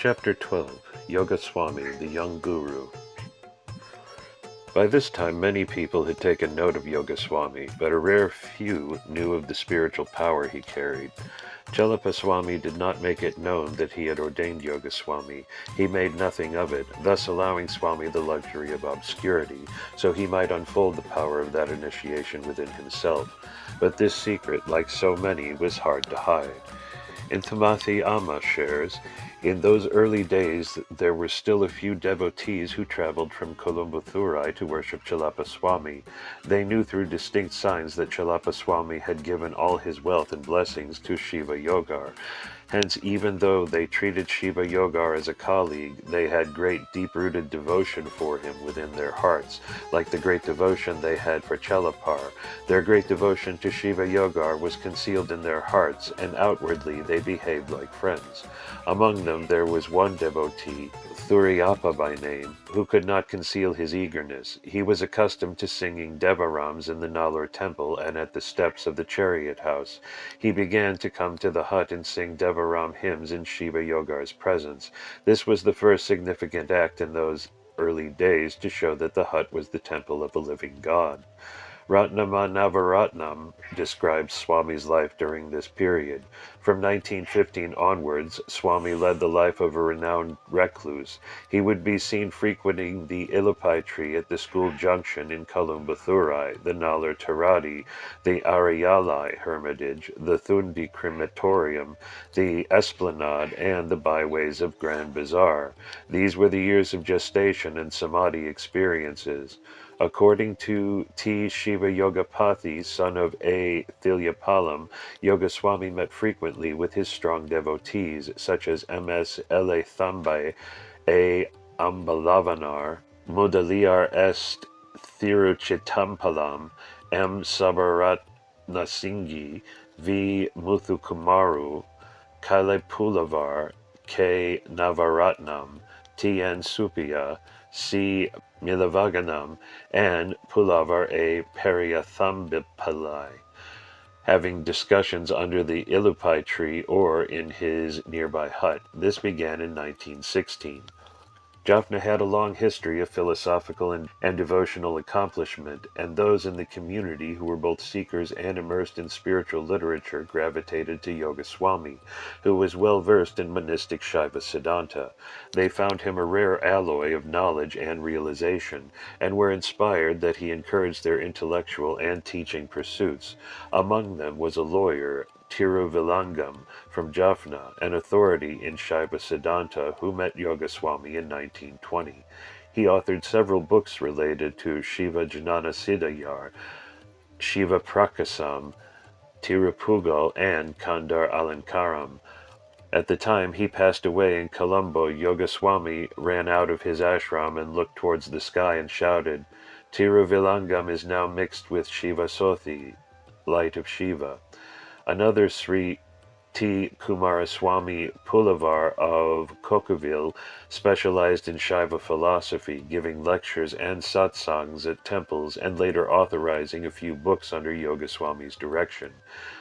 Chapter 12 Yoga Swami, the Young Guru. By this time many people had taken note of Yoga Swami, but a rare few knew of the spiritual power he carried. Chelapa Swami did not make it known that he had ordained Yoga Swami. He made nothing of it, thus allowing Swami the luxury of obscurity, so he might unfold the power of that initiation within himself. But this secret, like so many, was hard to hide. Intimathi Amma shares, in those early days there were still a few devotees who traveled from Kolumbathurai to worship Chelapa Swami. They knew through distinct signs that Chelapa Swami had given all his wealth and blessings to Shiva Yogar. Hence, even though they treated Shiva Yogar as a colleague, they had great deep-rooted devotion for him within their hearts, like the great devotion they had for Chelapar. Their great devotion to Shiva Yogar was concealed in their hearts, and outwardly they behaved like friends. Among them there was one devotee, Thuriyapa by name, who could not conceal his eagerness. He was accustomed to singing Devarams in the Nalur temple and at the steps of the chariot house. He began to come to the hut and sing Devaram hymns in Shiva Yogar's presence. This was the first significant act in those early days to show that the hut was the temple of a living God. Ratnama Navaratnam describes Swami's life during this period. From 1915 onwards, Swami led the life of a renowned recluse. He would be seen frequenting the Ilupai tree at the school junction in Kolumbathurai, the Nalur Taradi, the Ariyalai hermitage, the Thundi crematorium, the esplanade, and the byways of Grand Bazaar. These were the years of gestation and samadhi experiences. According to T. Shiva Yogapathy, son of A. Thilyapalam, Yoga Swami met frequently with his strong devotees, such as M.S. Ele Thambai, A. Ambalavanar, Mudaliar Est Thiruchitampalam, M. Sabaratnasinghi, V. Muthukumaru, Kalepulavar, K. Navaratnam, T. N. Supia, C. Milavaganam, and Pulavar A. Periathambipalai, having discussions under the Ilupai tree or in his nearby hut. This began in 1916. Jaffna had a long history of philosophical and devotional accomplishment, and those in the community who were both seekers and immersed in spiritual literature gravitated to Yoga Swami, who was well versed in monistic Shaiva Siddhanta. They found him a rare alloy of knowledge and realization, and were inspired that he encouraged their intellectual and teaching pursuits. Among them was a lawyer, Tiruvilangam, from Jaffna, an authority in Shaiva Siddhanta, who met Yoga Swami in 1920. He authored several books related to Shiva Jnana Siddhayar, Shiva Prakasam, Tirupugal, and Kandar Alankaram. At the time he passed away in Colombo, Yoga Swami ran out of his ashram and looked towards the sky and shouted, "Tiruvilangam is now mixed with Shiva Sothi, light of Shiva." Another Sri T. Kumaraswamy Pulavar of Kokaville specialized in Shaiva philosophy, giving lectures and satsangs at temples and later authorizing a few books under Yoga Swami's direction.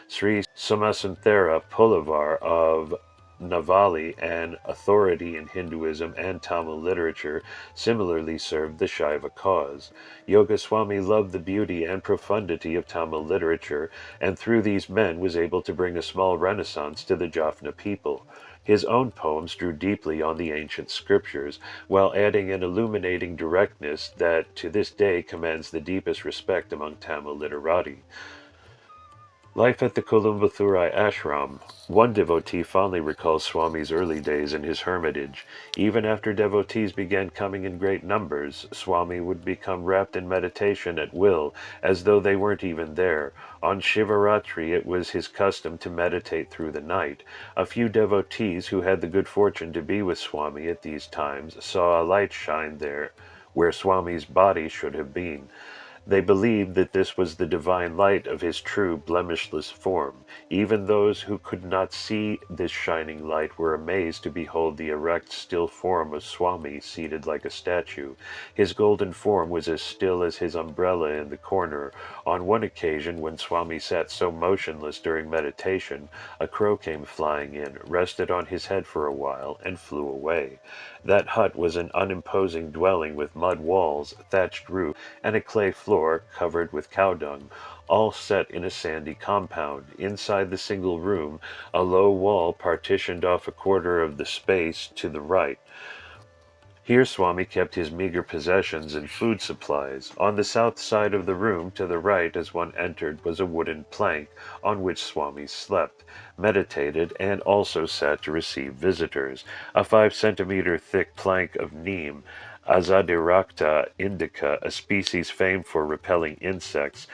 Sri Somasanthera Pulavar of Navali, an authority in Hinduism and Tamil literature, similarly served the Shaiva cause. Yoga Swami loved the beauty and profundity of Tamil literature, and through these men was able to bring a small renaissance to the Jaffna people. His own poems drew deeply on the ancient scriptures, while adding an illuminating directness that to this day commands the deepest respect among Tamil literati. Life at the Kolumbathurai ashram. One devotee fondly recalls Swami's early days in his hermitage. Even after devotees began coming in great numbers, Swami would become wrapped in meditation at will, as though they weren't even there. On Shivaratri it was his custom to meditate through the night. A few devotees who had the good fortune to be with Swami at these times saw a light shine there, where Swami's body should have been. They believed that this was the divine light of his true, blemishless form. Even those who could not see this shining light were amazed to behold the erect, still form of Swami seated like a statue. His golden form was as still as his umbrella in the corner. On one occasion, when Swami sat so motionless during meditation, a crow came flying in, rested on his head for a while, and flew away. That hut was an unimposing dwelling with mud walls, thatched roof, and a clay floor covered with cow dung, all set in a sandy compound. Inside the single room, a low wall partitioned off a quarter of the space to the right. Here Swami kept his meager possessions and food supplies. On the south side of the room, to the right as one entered, was a wooden plank on which Swami slept, meditated, and also sat to receive visitors. A 5 centimeter thick plank of neem, Azadirachta indica, a species famed for repelling insects,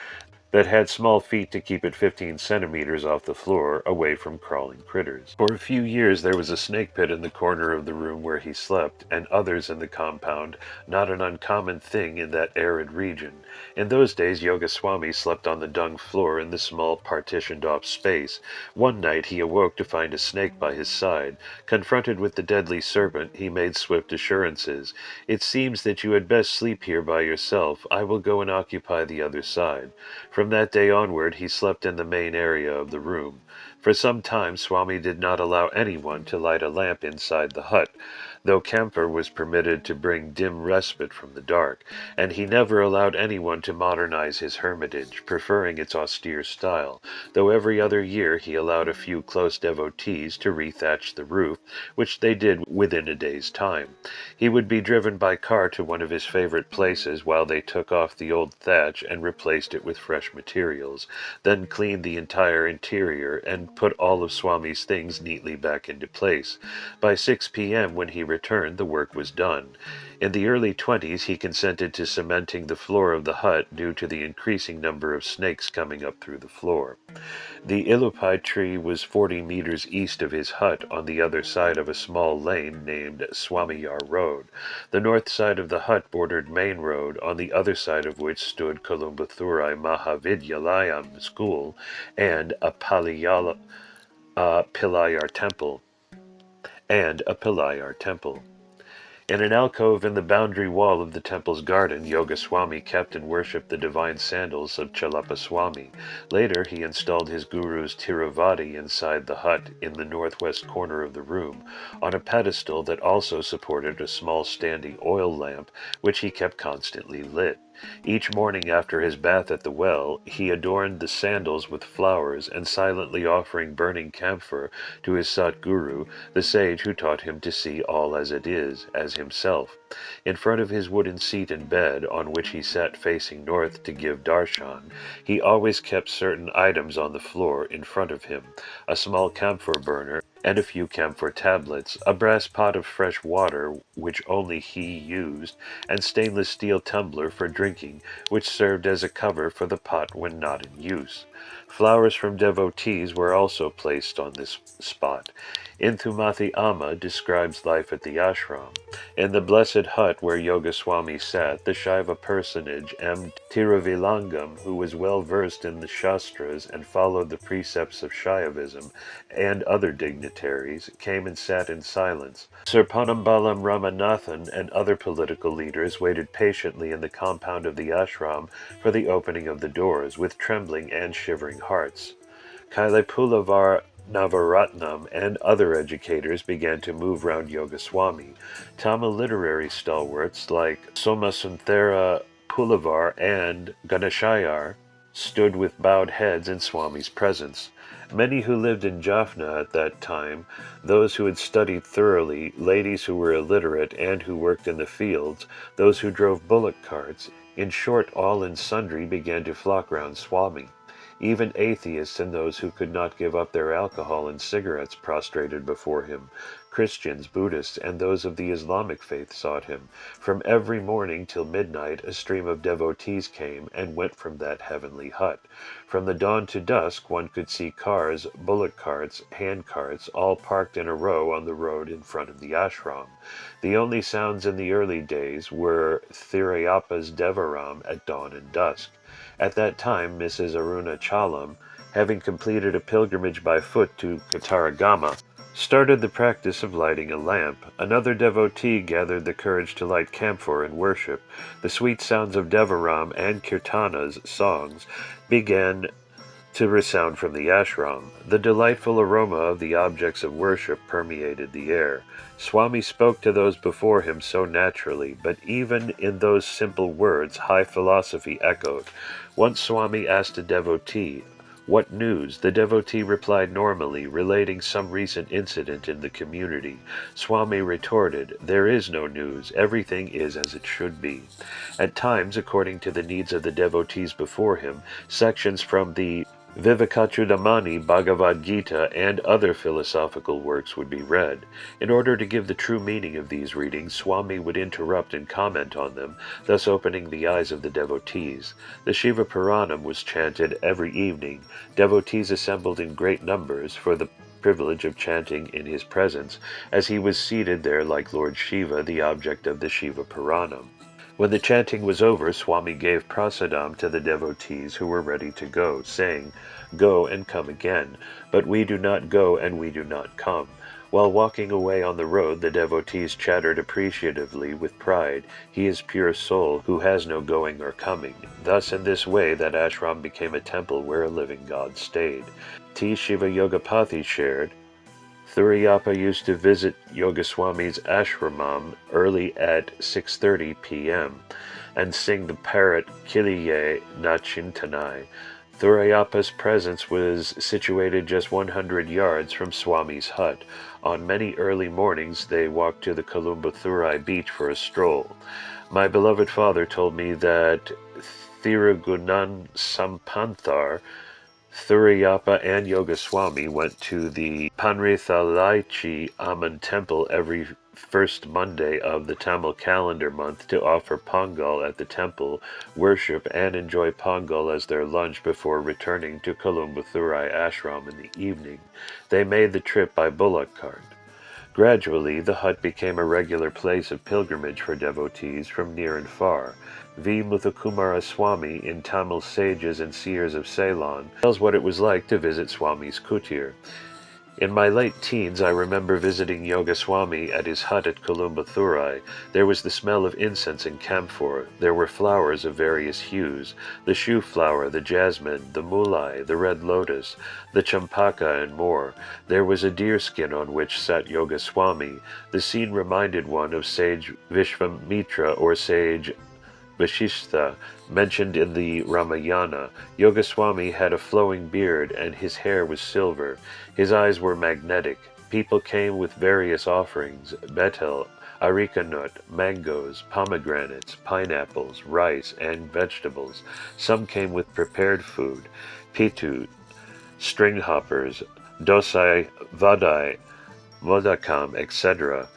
that had small feet to keep it 15 centimeters off the floor, away from crawling critters. For a few years there was a snake pit in the corner of the room where he slept, and others in the compound, not an uncommon thing in that arid region. In those days Yoga Swami slept on the dung floor in the small partitioned-off space. One night he awoke to find a snake by his side. Confronted with the deadly serpent, he made swift assurances. "It seems that you had best sleep here by yourself. I will go and occupy the other side." From that day onward he slept in the main area of the room. For some time Swami did not allow anyone to light a lamp inside the hut, though camphor was permitted to bring dim respite from the dark, and he never allowed anyone to modernize his hermitage, preferring its austere style, though every other year he allowed a few close devotees to rethatch the roof, which they did within a day's time. He would be driven by car to one of his favorite places while they took off the old thatch and replaced it with fresh materials, then cleaned the entire interior and put all of Swami's things neatly back into place. By 6 p.m. when he returned, the work was done. In the early 20s he consented to cementing the floor of the hut due to the increasing number of snakes coming up through the floor. The ilupai tree was 40 meters east of his hut on the other side of a small lane named Swamiyar Road. The north side of the hut bordered Main Road, on the other side of which stood Kolumbathurai Mahavidyalayam School and a Pilayar temple. In an alcove in the boundary wall of the temple's garden, Yoga Swami kept and worshipped the divine sandals of Chalapa Swami. Later, he installed his guru's Tiruvadi inside the hut in the northwest corner of the room, on a pedestal that also supported a small standing oil lamp, which he kept constantly lit. Each morning after his bath at the well, he adorned the sandals with flowers, and silently offering burning camphor to his Satguru, the sage who taught him to see all as it is, as himself. In front of his wooden seat and bed, on which he sat facing north to give darshan, he always kept certain items on the floor in front of him: a small camphor burner, and a few camphor tablets, a brass pot of fresh water, which only he used, and stainless steel tumbler for drinking, which served as a cover for the pot when not in use. Flowers from devotees were also placed on this spot. Inthumathi Amma describes life at the ashram. In the blessed hut where Yoga Swami sat, the Shaiva personage M. Tiruvilangam, who was well versed in the Shastras and followed the precepts of Shaivism, and other dignitaries, came and sat in silence. Sir Ponnambalam Ramanathan and other political leaders waited patiently in the compound of the ashram for the opening of the doors, with trembling and shivering hearts. Kailapulavar Navaratnam and other educators began to move round Yoga Swami. Tamil literary stalwarts like Somasunthara Pulavar and Ganeshayar stood with bowed heads in Swami's presence. Many who lived in Jaffna at that time, those who had studied thoroughly, ladies who were illiterate and who worked in the fields, those who drove bullock carts, in short, all and sundry began to flock round Swami. Even atheists and those who could not give up their alcohol and cigarettes prostrated before him. Christians, Buddhists, and those of the Islamic faith sought him. From every morning till midnight a stream of devotees came and went from that heavenly hut. From the dawn to dusk one could see cars, bullock carts, hand carts, all parked in a row on the road in front of the ashram. The only sounds in the early days were Thirayappa's Devaram at dawn and dusk. At that time Mrs. Aruna Chalam, having completed a pilgrimage by foot to Kataragama, started the practice of lighting a lamp. Another devotee gathered the courage to light camphor and worship. The sweet sounds of Devaram and Kirtana's songs began to resound from the ashram. The delightful aroma of the objects of worship permeated the air. Swami spoke to those before him so naturally, but even in those simple words high philosophy echoed. Once Swami asked a devotee, "What news?" The devotee replied normally, relating some recent incident in the community. Swami retorted, "There is no news. Everything is as it should be." At times, according to the needs of the devotees before him, sections from the Vivekachudamani Bhagavad Gita and other philosophical works would be read. In order to give the true meaning of these readings, Swami would interrupt and comment on them, thus opening the eyes of the devotees. The Shiva Puranam was chanted every evening. Devotees assembled in great numbers for the privilege of chanting in his presence, as he was seated there like Lord Shiva, the object of the Shiva Puranam. When the chanting was over, Swami gave prasadam to the devotees who were ready to go, saying, "Go and come again, but we do not go and we do not come." While walking away on the road, the devotees chattered appreciatively with pride, "He is pure soul, who has no going or coming." Thus, in this way, that ashram became a temple where a living God stayed. T. Shiva Yogapathy shared, Thuriyapa used to visit Yogaswami's ashramam early at 6:30 p.m. and sing the parrot Kiliye Nachintanai. Thurayapa's presence was situated just 100 yards from Swami's hut. On many early mornings they walked to the Kolumbathurai beach for a stroll. My beloved father told me that Thirugunan Sampanthar, Thuriyapa and Yogaswami went to the Panrithalaichi Amman temple every first Monday of the Tamil calendar month to offer pongal at the temple, worship, and enjoy pongal as their lunch before returning to Kolumbathurai ashram in the evening. They made the trip by bullock cart. Gradually, the hut became a regular place of pilgrimage for devotees from near and far. V. Muthukumara Swami, in Tamil Sages and Seers of Ceylon, tells what it was like to visit Swami's kutir. In my late teens, I remember visiting Yoga Swami at his hut at Kolumbathurai. There was the smell of incense and camphor. There were flowers of various hues, the shoe flower, the jasmine, the mulai, the red lotus, the champaka, and more. There was a deer skin on which sat Yoga Swami. The scene reminded one of sage Vishvamitra or sage Vashishta, mentioned in the Ramayana. Yogaswami had a flowing beard and his hair was silver. His eyes were magnetic. People came with various offerings, betel, areca nut, mangoes, pomegranates, pineapples, rice, and vegetables. Some came with prepared food, pitu, string hoppers, dosai, vadai, modakam, etc.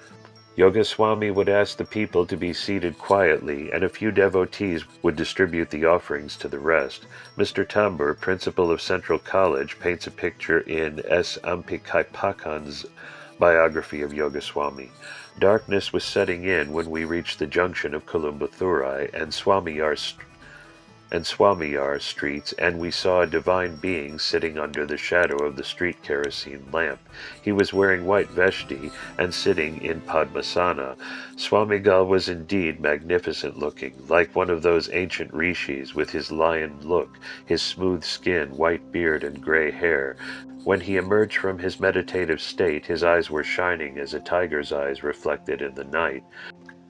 Yogaswami would ask the people to be seated quietly, and a few devotees would distribute the offerings to the rest. Mr. Tambur, principal of Central College, paints a picture in S. Ampikaipakan's biography of Yogaswami. Darkness was setting in when we reached the junction of Kolumbathurai and Swamiyar streets, and we saw a divine being sitting under the shadow of the street kerosene lamp. He was wearing white veshti and sitting in Padmasana. Swamigal was indeed magnificent looking, like one of those ancient rishis, with his lion look, his smooth skin, white beard, and gray hair. When he emerged from his meditative state, his eyes were shining as a tiger's eyes reflected in the night.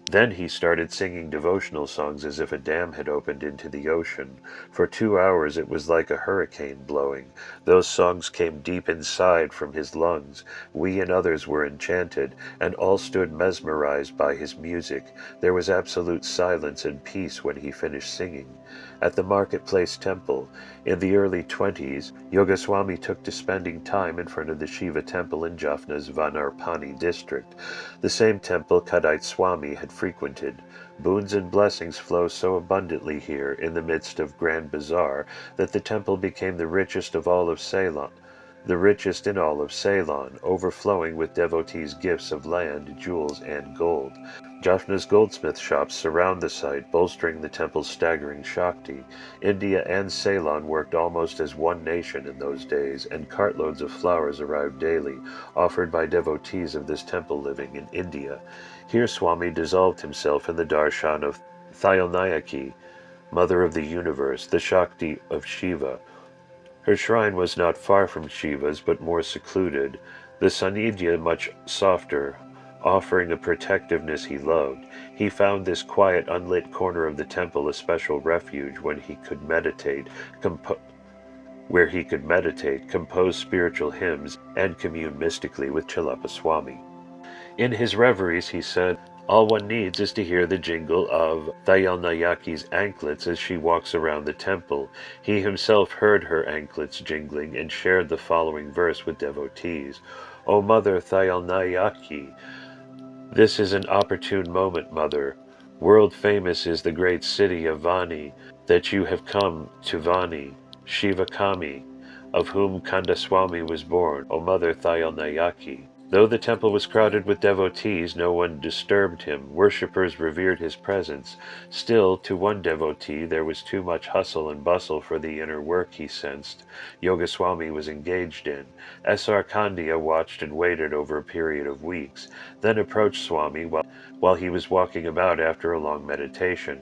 Then he started singing devotional songs as if a dam had opened into the ocean. For 2 hours it was like a hurricane blowing. Those songs came deep inside from his lungs. We and others were enchanted, and all stood mesmerized by his music. There was absolute silence and peace when he finished singing. at the Marketplace Temple. In the early 20s, Yogaswami took to spending time in front of the Shiva temple in Jaffna's Vanarpani district, the same temple Kadait Swami had frequented. Boons and blessings flow so abundantly here in the midst of Grand Bazaar that the temple became the richest of all of Ceylon, the richest in all of Ceylon, overflowing with devotees' gifts of land, jewels, and gold. Jaffna's goldsmith shops surround the site, bolstering the temple's staggering Shakti. India and Ceylon worked almost as one nation in those days, and cartloads of flowers arrived daily, offered by devotees of this temple living in India. Here Swami dissolved himself in the darshan of Thayalnayaki, Mother of the Universe, the Shakti of Shiva. Her shrine was not far from Shiva's, but more secluded, the Sanidhya much softer, offering a protectiveness he loved. He found this quiet, unlit corner of the temple a special refuge when he could meditate, compose spiritual hymns, and commune mystically with Chilapa Swami. In his reveries, he said, "All one needs is to hear the jingle of Thayalnayaki's anklets as she walks around the temple." He himself heard her anklets jingling and shared the following verse with devotees. "O Mother Thayalnayaki, this is an opportune moment, Mother. World famous is the great city of Vani, that you have come to Vani, Shivakami, of whom Kandaswami was born, O Mother Thayalnayaki." Though the temple was crowded with devotees, no one disturbed him. Worshippers revered his presence. Still, to one devotee, there was too much hustle and bustle for the inner work he sensed Yogaswami was engaged in. S.R. Kandia watched and waited over a period of weeks, then approached Swami while he was walking about after a long meditation.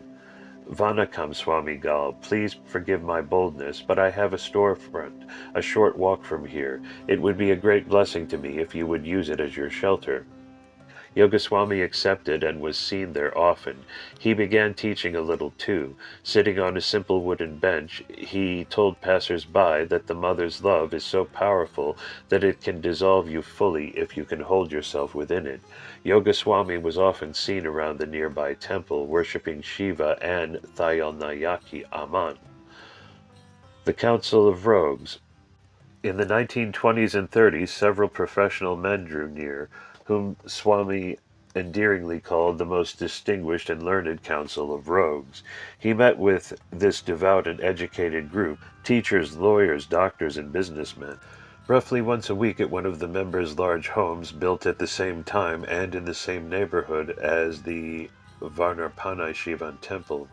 "Vanakam, Swami Gal, please forgive my boldness, but I have a storefront a short walk from here. It would be a great blessing to me if you would use it as your shelter." Yogaswami accepted and was seen there often. He began teaching a little too. Sitting on a simple wooden bench, he told passers-by that the mother's love is so powerful that it can dissolve you fully if you can hold yourself within it. Yogaswami was often seen around the nearby temple, worshipping Shiva and Thayalnayaki Amman. The Council of Rogues. In the 1920s and 30s, several professional men drew near, whom Swami endearingly called the most distinguished and learned council of rogues. He met with this devout and educated group, teachers, lawyers, doctors, and businessmen, roughly once a week at one of the members' large homes built at the same time and in the same neighborhood as the Varnarpanai Shivan temple.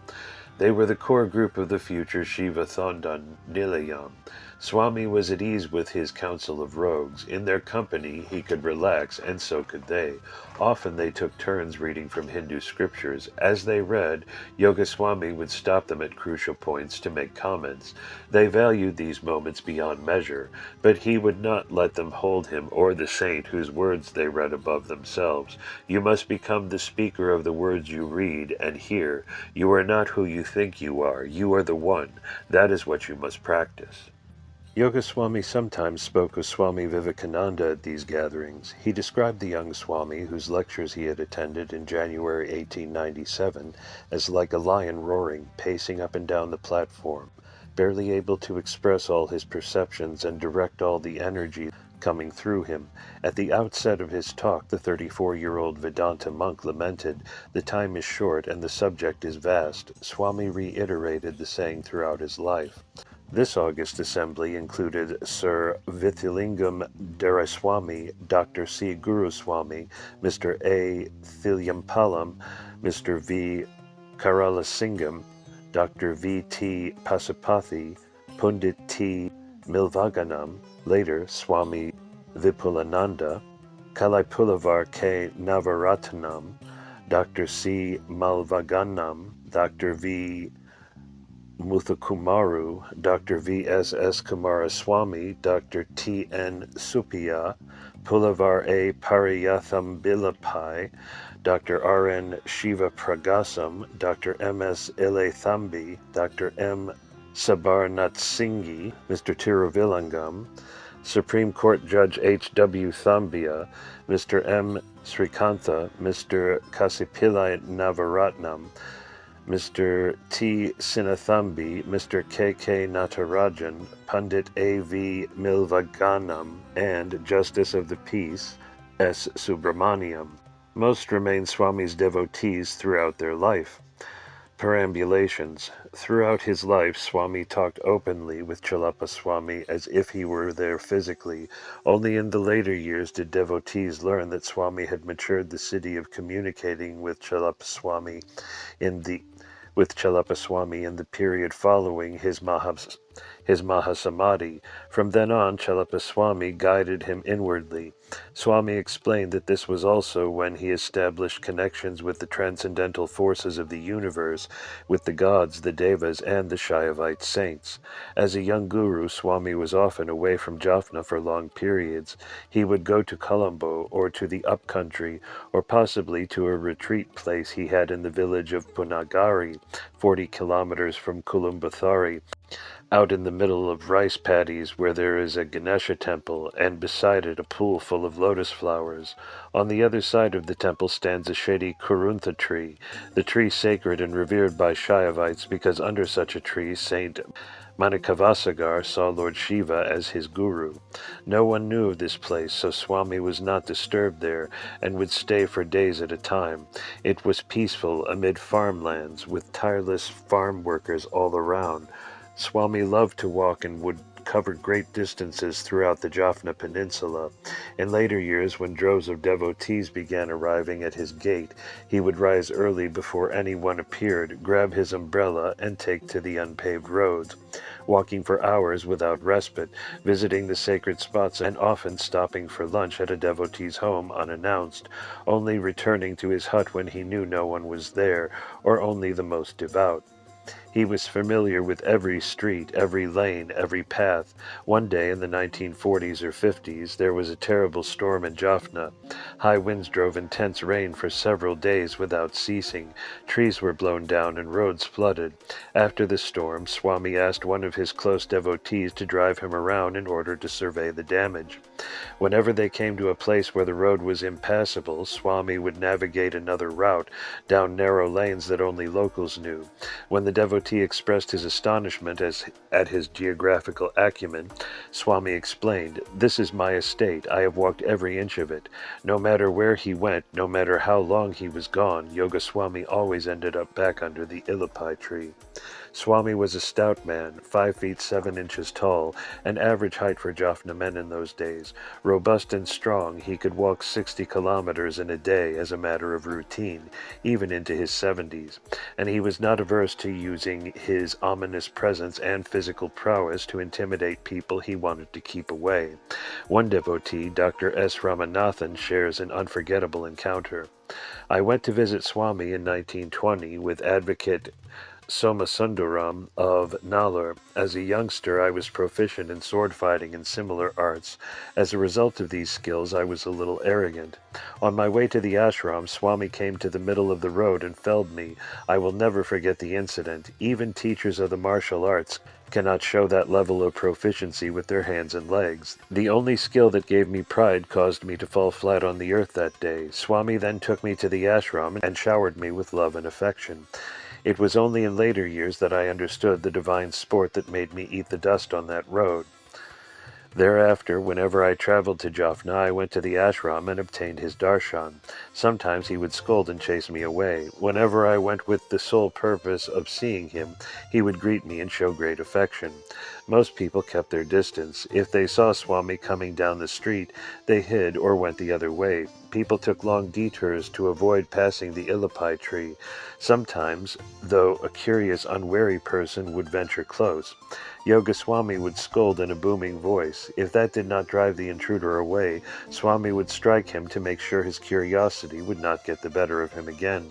They were the core group of the future Shiva Thondan Nilayam. Swami was at ease with his council of rogues. In their company he could relax, and so could they. Often they took turns reading from Hindu scriptures. As they read, Yogaswami would stop them at crucial points to make comments. They valued these moments beyond measure, but he would not let them hold him or the saint whose words they read above themselves. "You must become the speaker of the words you read and hear. You are not who you think you are. You are the one. That is what you must practice." Yogaswami sometimes spoke of Swami Vivekananda at these gatherings. He described the young Swami, whose lectures he had attended in January 1897, as like a lion roaring, pacing up and down the platform, barely able to express all his perceptions and direct all the energy coming through him. At the outset of his talk, the 34-year-old Vedanta monk lamented, "The time is short and the subject is vast." Swami reiterated the saying throughout his life. This August assembly included Sir Vithilingam Dharaswami, Dr. C. Guruswami, Mr. A. Thilampalam, Mr. V. Karalasingam, Dr. V. T. Pasupathy, Pundit T. Milvaganam, later Swami Vipulananda, Kalaipulavar K. Navaratnam, Dr. C. Malvaganam, Dr. V. Muthukumaru, Dr. V.S.S. Kumaraswamy, Dr. T.N. Supiya, Pulavar A. Pariyathambilapai, Dr. R.N. Shiva Pragasam, Dr. M.S. Ilethambi, Dr. M. Sabarnatsinghi, Mr. Tiruvilangam, Supreme Court Judge H.W. Thambia, Mr. M. Srikantha, Mr. Kasipilai Navaratnam, Mr. T. Sinathambi, Mr. K. K. Natarajan, Pundit A. V. Milvaganam, and Justice of the Peace, S. Subramaniam. Most remained Swami's devotees throughout their life. Perambulations. Throughout his life, Swami talked openly with Challapa Swami as if he were there physically. Only in the later years did devotees learn that Swami had matured the city of communicating with Challapa Swami in the period following his Mahasamadhi. From then on, Challapa Swami guided him inwardly. Swami explained that this was also when he established connections with the transcendental forces of the universe, with the gods, the devas, and the Shaivite saints. As a young guru, Swami was often away from Jaffna for long periods. He would go to Colombo, or to the upcountry, or possibly to a retreat place he had in the village of Punagari, 40 kilometers from Kulumbathari, out in the middle of rice paddies where there is a Ganesha temple, and beside it a pool full of lotus flowers. On the other side of the temple stands a shady Kuruntha tree, the tree sacred and revered by Shaivites because under such a tree Saint Manikavasagar saw Lord Shiva as his guru. No one knew of this place, so Swami was not disturbed there, and would stay for days at a time. It was peaceful amid farmlands, with tireless farm workers all around. Swami loved to walk and would cover great distances throughout the Jaffna Peninsula. In later years, when droves of devotees began arriving at his gate, he would rise early before anyone appeared, grab his umbrella, and take to the unpaved roads, walking for hours without respite, visiting the sacred spots and often stopping for lunch at a devotee's home unannounced, only returning to his hut when he knew no one was there, or only the most devout. He was familiar with every street, every lane, every path. One day in the 1940s or 50s, there was a terrible storm in Jaffna. High winds drove intense rain for several days without ceasing. Trees were blown down and roads flooded. After the storm, Swami asked one of his close devotees to drive him around in order to survey the damage. Whenever they came to a place where the road was impassable, Swami would navigate another route, down narrow lanes that only locals knew. When the devotee expressed his astonishment at his geographical acumen, Swami explained, "This is my estate. I have walked every inch of it. No matter where he went, no matter how long he was gone, Yoga Swami always ended up back under the Illapai tree." Swami was a stout man, 5 feet 7 inches tall, an average height for Jaffna men in those days. Robust and strong, he could walk 60 kilometers in a day as a matter of routine, even into his 70s, and he was not averse to using his ominous presence and physical prowess to intimidate people he wanted to keep away. One devotee, Dr. S. Ramanathan, shares an unforgettable encounter. "I went to visit Swami in 1920 with advocate Somasundaram of Nallur. As a youngster, I was proficient in sword fighting and similar arts. As a result of these skills, I was a little arrogant. On my way to the ashram, Swami came to the middle of the road and felled me. I will never forget the incident. Even teachers of the martial arts cannot show that level of proficiency with their hands and legs. The only skill that gave me pride caused me to fall flat on the earth that day. Swami then took me to the ashram and showered me with love and affection. It was only in later years that I understood the divine sport that made me eat the dust on that road. Thereafter, whenever I traveled to Jaffna, I went to the ashram and obtained his darshan. Sometimes he would scold and chase me away. Whenever I went with the sole purpose of seeing him, he would greet me and show great affection. Most people kept their distance. If they saw Swami coming down the street, they hid or went the other way. People took long detours to avoid passing the Illapai tree. Sometimes, though, a curious, unwary person would venture close. Yoga Swami would scold in a booming voice. If that did not drive the intruder away, Swami would strike him to make sure his curiosity would not get the better of him again.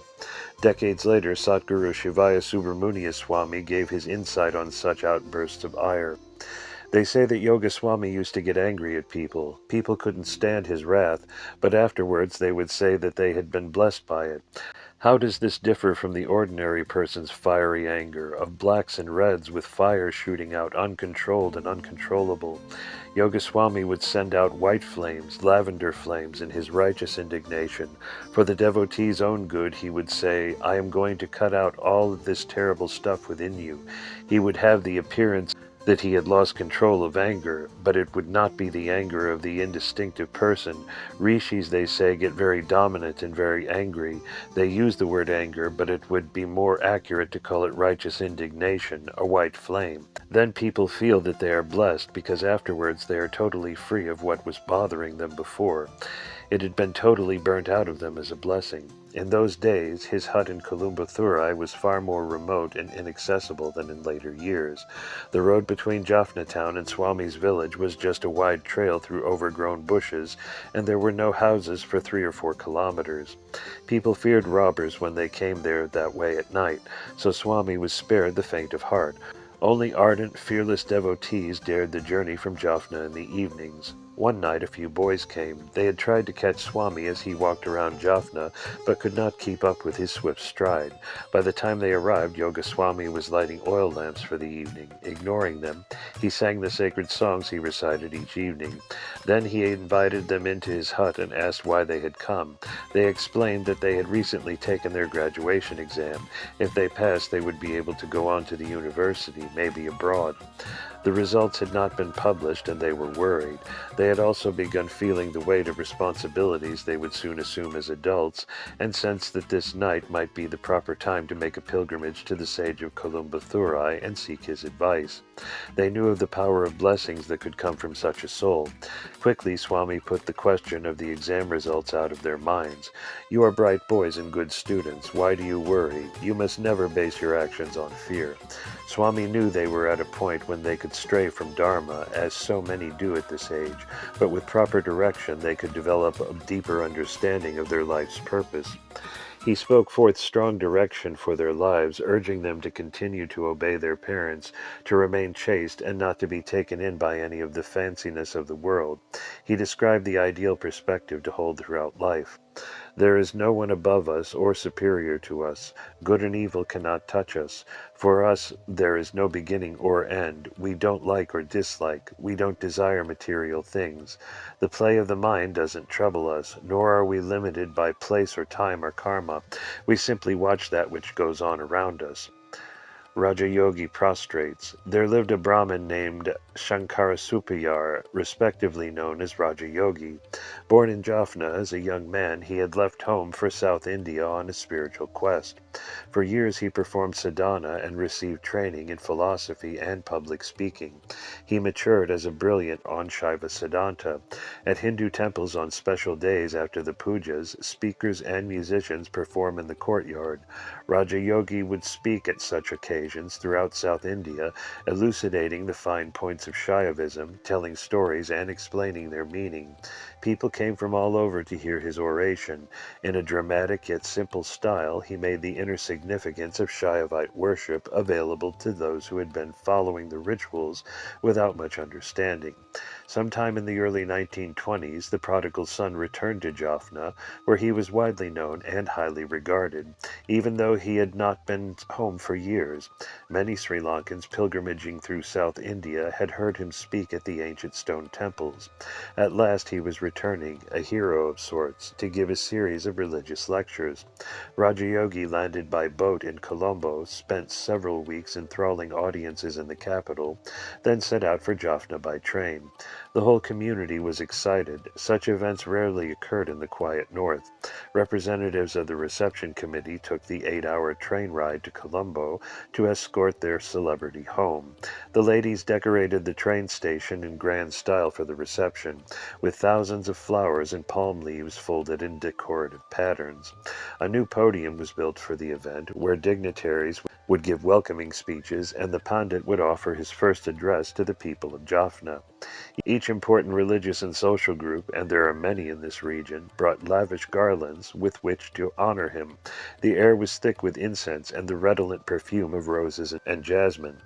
Decades later, Satguru Shivaya Subramaniya Swami gave his insight on such outbursts of ire. They say that Yoga Swami used to get angry at people. People couldn't stand his wrath, but afterwards they would say that they had been blessed by it. How does this differ from the ordinary person's fiery anger, of blacks and reds with fire shooting out uncontrolled and uncontrollable? Yogaswami would send out white flames, lavender flames, in his righteous indignation. For the devotee's own good, he would say, I am going to cut out all of this terrible stuff within you. He would have the appearance that he had lost control of anger, but it would not be the anger of the indistinctive person. Rishis, they say, get very dominant and very angry. They use the word anger, but it would be more accurate to call it righteous indignation, a white flame. Then people feel that they are blessed, because afterwards they are totally free of what was bothering them before. It had been totally burnt out of them as a blessing. In those days, his hut in Kolumbathurai was far more remote and inaccessible than in later years. The road between Jaffna town and Swami's village was just a wide trail through overgrown bushes, and there were no houses for 3 or 4 kilometers. People feared robbers when they came there that way at night, so Swami was spared the faint of heart. Only ardent, fearless devotees dared the journey from Jaffna in the evenings. One night a few boys came. They had tried to catch Swami as he walked around Jaffna, but could not keep up with his swift stride. By the time they arrived, Yogaswami was lighting oil lamps for the evening. Ignoring them, he sang the sacred songs he recited each evening. Then he invited them into his hut and asked why they had come. They explained that they had recently taken their graduation exam. If they passed, they would be able to go on to the university, maybe abroad. The results had not been published, and they were worried. They had also begun feeling the weight of responsibilities they would soon assume as adults, and sensed that this night might be the proper time to make a pilgrimage to the sage of Kolumbathurai and seek his advice. They knew of the power of blessings that could come from such a soul. Quickly, Swami put the question of the exam results out of their minds. You are bright boys and good students. Why do you worry? You must never base your actions on fear. Swami knew they were at a point when they could stray from Dharma, as so many do at this age, but with proper direction they could develop a deeper understanding of their life's purpose. He spoke forth strong direction for their lives, urging them to continue to obey their parents, to remain chaste, and not to be taken in by any of the fanciness of the world. He described the ideal perspective to hold throughout life. There is no one above us or superior to us. Good and evil cannot touch us. For us, there is no beginning or end. We don't like or dislike. We don't desire material things. The play of the mind doesn't trouble us, nor are we limited by place or time or karma. We simply watch that which goes on around us. Raja Yogi prostrates. There lived a Brahmin named Shankarasupayar, respectively known as Raja Yogi. Born in Jaffna as a young man, he had left home for South India on a spiritual quest. For years he performed sadhana and received training in philosophy and public speaking. He matured as a brilliant on-Shiva Siddhanta. At Hindu temples on special days after the pujas, speakers and musicians perform in the courtyard. Raja Yogi would speak at such occasions throughout South India, elucidating the fine points of Shaivism, telling stories and explaining their meaning. People came from all over to hear his oration. In a dramatic yet simple style, he made the inner significance of Shaivite worship available to those who had been following the rituals without much understanding. Sometime in the early 1920s, the prodigal son returned to Jaffna, where he was widely known and highly regarded, even though he had not been home for years. Many Sri Lankans pilgrimaging through South India had heard him speak at the ancient stone temples. At last he was returning, a hero of sorts, to give a series of religious lectures. Raja Yogi landed by boat in Colombo, spent several weeks enthralling audiences in the capital, then set out for Jaffna by train. The whole community was excited. Such events rarely occurred in the quiet north. Representatives of the reception committee took the 8-hour train ride to Colombo to escort their celebrity home. The ladies decorated the train station in grand style for the reception, with thousands of flowers and palm leaves folded in decorative patterns. A new podium was built for the event, where dignitaries would give welcoming speeches, and the Pandit would offer his first address to the people of Jaffna. Each important religious and social group, and there are many in this region, brought lavish garlands with which to honor him. The air was thick with incense and the redolent perfume of roses and jasmine.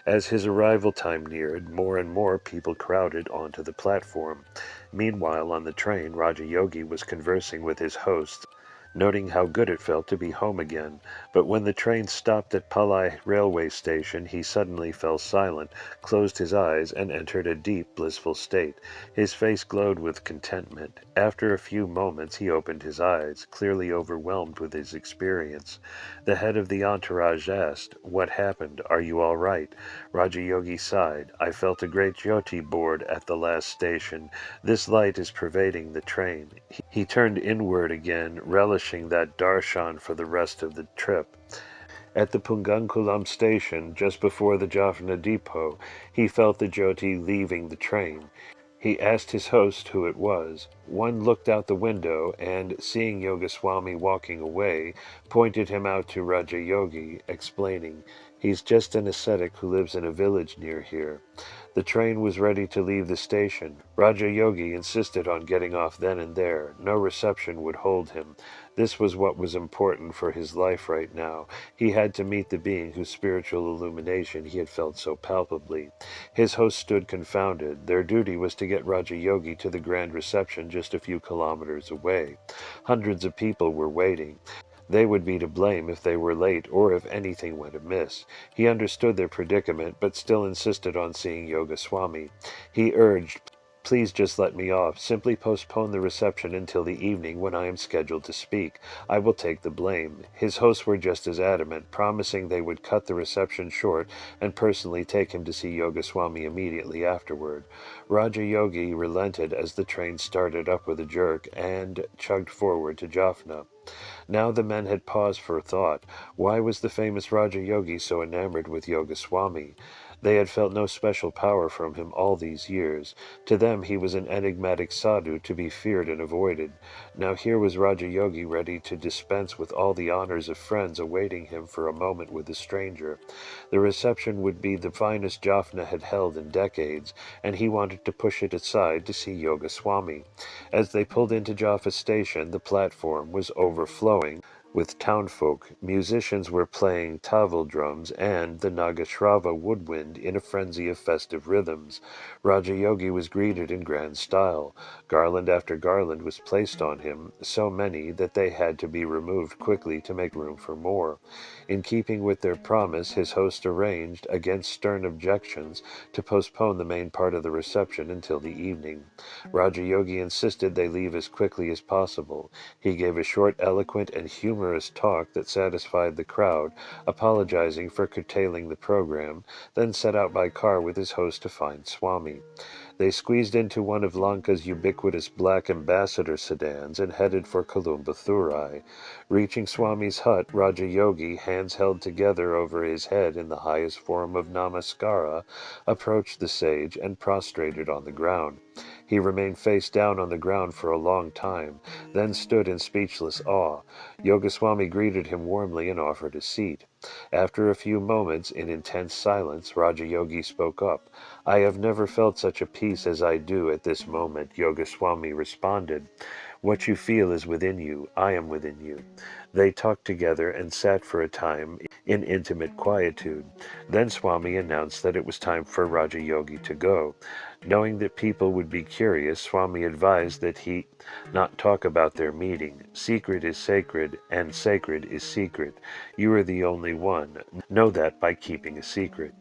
As his arrival time neared, more and more people crowded onto the platform. Meanwhile, on the train, Raja Yogi was conversing with his host. noting how good it felt to be home again. But when the train stopped at Palai railway station, he suddenly fell silent, closed his eyes, and entered a deep, blissful state. His face glowed with contentment. After a few moments, he opened his eyes, clearly overwhelmed with his experience. The head of the entourage asked, "What happened? Are you all right?" Rajayogi sighed. "I felt a great jyoti board at the last station. This light is pervading the train." He turned inward again, relishing that darshan for the rest of the trip. At the Pungankulam station, just before the Jaffna depot, he felt the jyoti leaving the train. He asked his host who it was. One looked out the window and, seeing Yogaswami walking away, pointed him out to Rajayogi, explaining, "He's just an ascetic who lives in a village near here." The train was ready to leave the station. Rajayogi insisted on getting off then and there. No reception would hold him. This was what was important for his life right now. He had to meet the being whose spiritual illumination he had felt so palpably. His host stood confounded. Their duty was to get Rajayogi to the grand reception just a few kilometers away. Hundreds of people were waiting. They would be to blame if they were late or if anything went amiss. He understood their predicament, but still insisted on seeing Yogaswami. He urged, "Please just let me off. Simply postpone the reception until the evening when I am scheduled to speak. I will take the blame." His hosts were just as adamant, promising they would cut the reception short and personally take him to see Yogaswami immediately afterward. Rajayogi relented as the train started up with a jerk and chugged forward to Jaffna. Now the men had paused for thought. Why was the famous Rajayogi so enamored with Yogaswami? They had felt no special power from him all these years. To them he was an enigmatic sadhu to be feared and avoided. Now here was Rajayogi ready to dispense with all the honors of friends awaiting him for a moment with a stranger. The reception would be the finest Jaffna had held in decades, and he wanted to push it aside to see Yogaswami. As they pulled into Jaffa station, the platform was overflowing with townfolk. Musicians were playing tavel drums and the Nagashrava woodwind in a frenzy of festive rhythms. Rajayogi was greeted in grand style. Garland after garland was placed on him, so many that they had to be removed quickly to make room for more. In keeping with their promise, his host arranged, against stern objections, to postpone the main part of the reception until the evening. Rajayogi insisted they leave as quickly as possible. He gave a short, eloquent, and humorous talk that satisfied the crowd, apologizing for curtailing the program, then set out by car with his host to find Swami. They squeezed into one of Lanka's ubiquitous black ambassador sedans and headed for Kolumbathurai. Reaching Swami's hut, Rajayogi, hands held together over his head in the highest form of namaskara, approached the sage and prostrated on the ground. He remained face down on the ground for a long time, then stood in speechless awe. Yogaswami greeted him warmly and offered a seat. After a few moments, in intense silence, Rajayogi spoke up. "I have never felt such a peace as I do at this moment," Yogaswami responded. "What you feel is within you. I am within you." They talked together and sat for a time in intimate quietude. Then Swami announced that it was time for Rajayogi to go. Knowing that people would be curious, Swami advised that he not talk about their meeting. Secret is sacred, and sacred is secret. You are the only one. Know that by keeping a secret.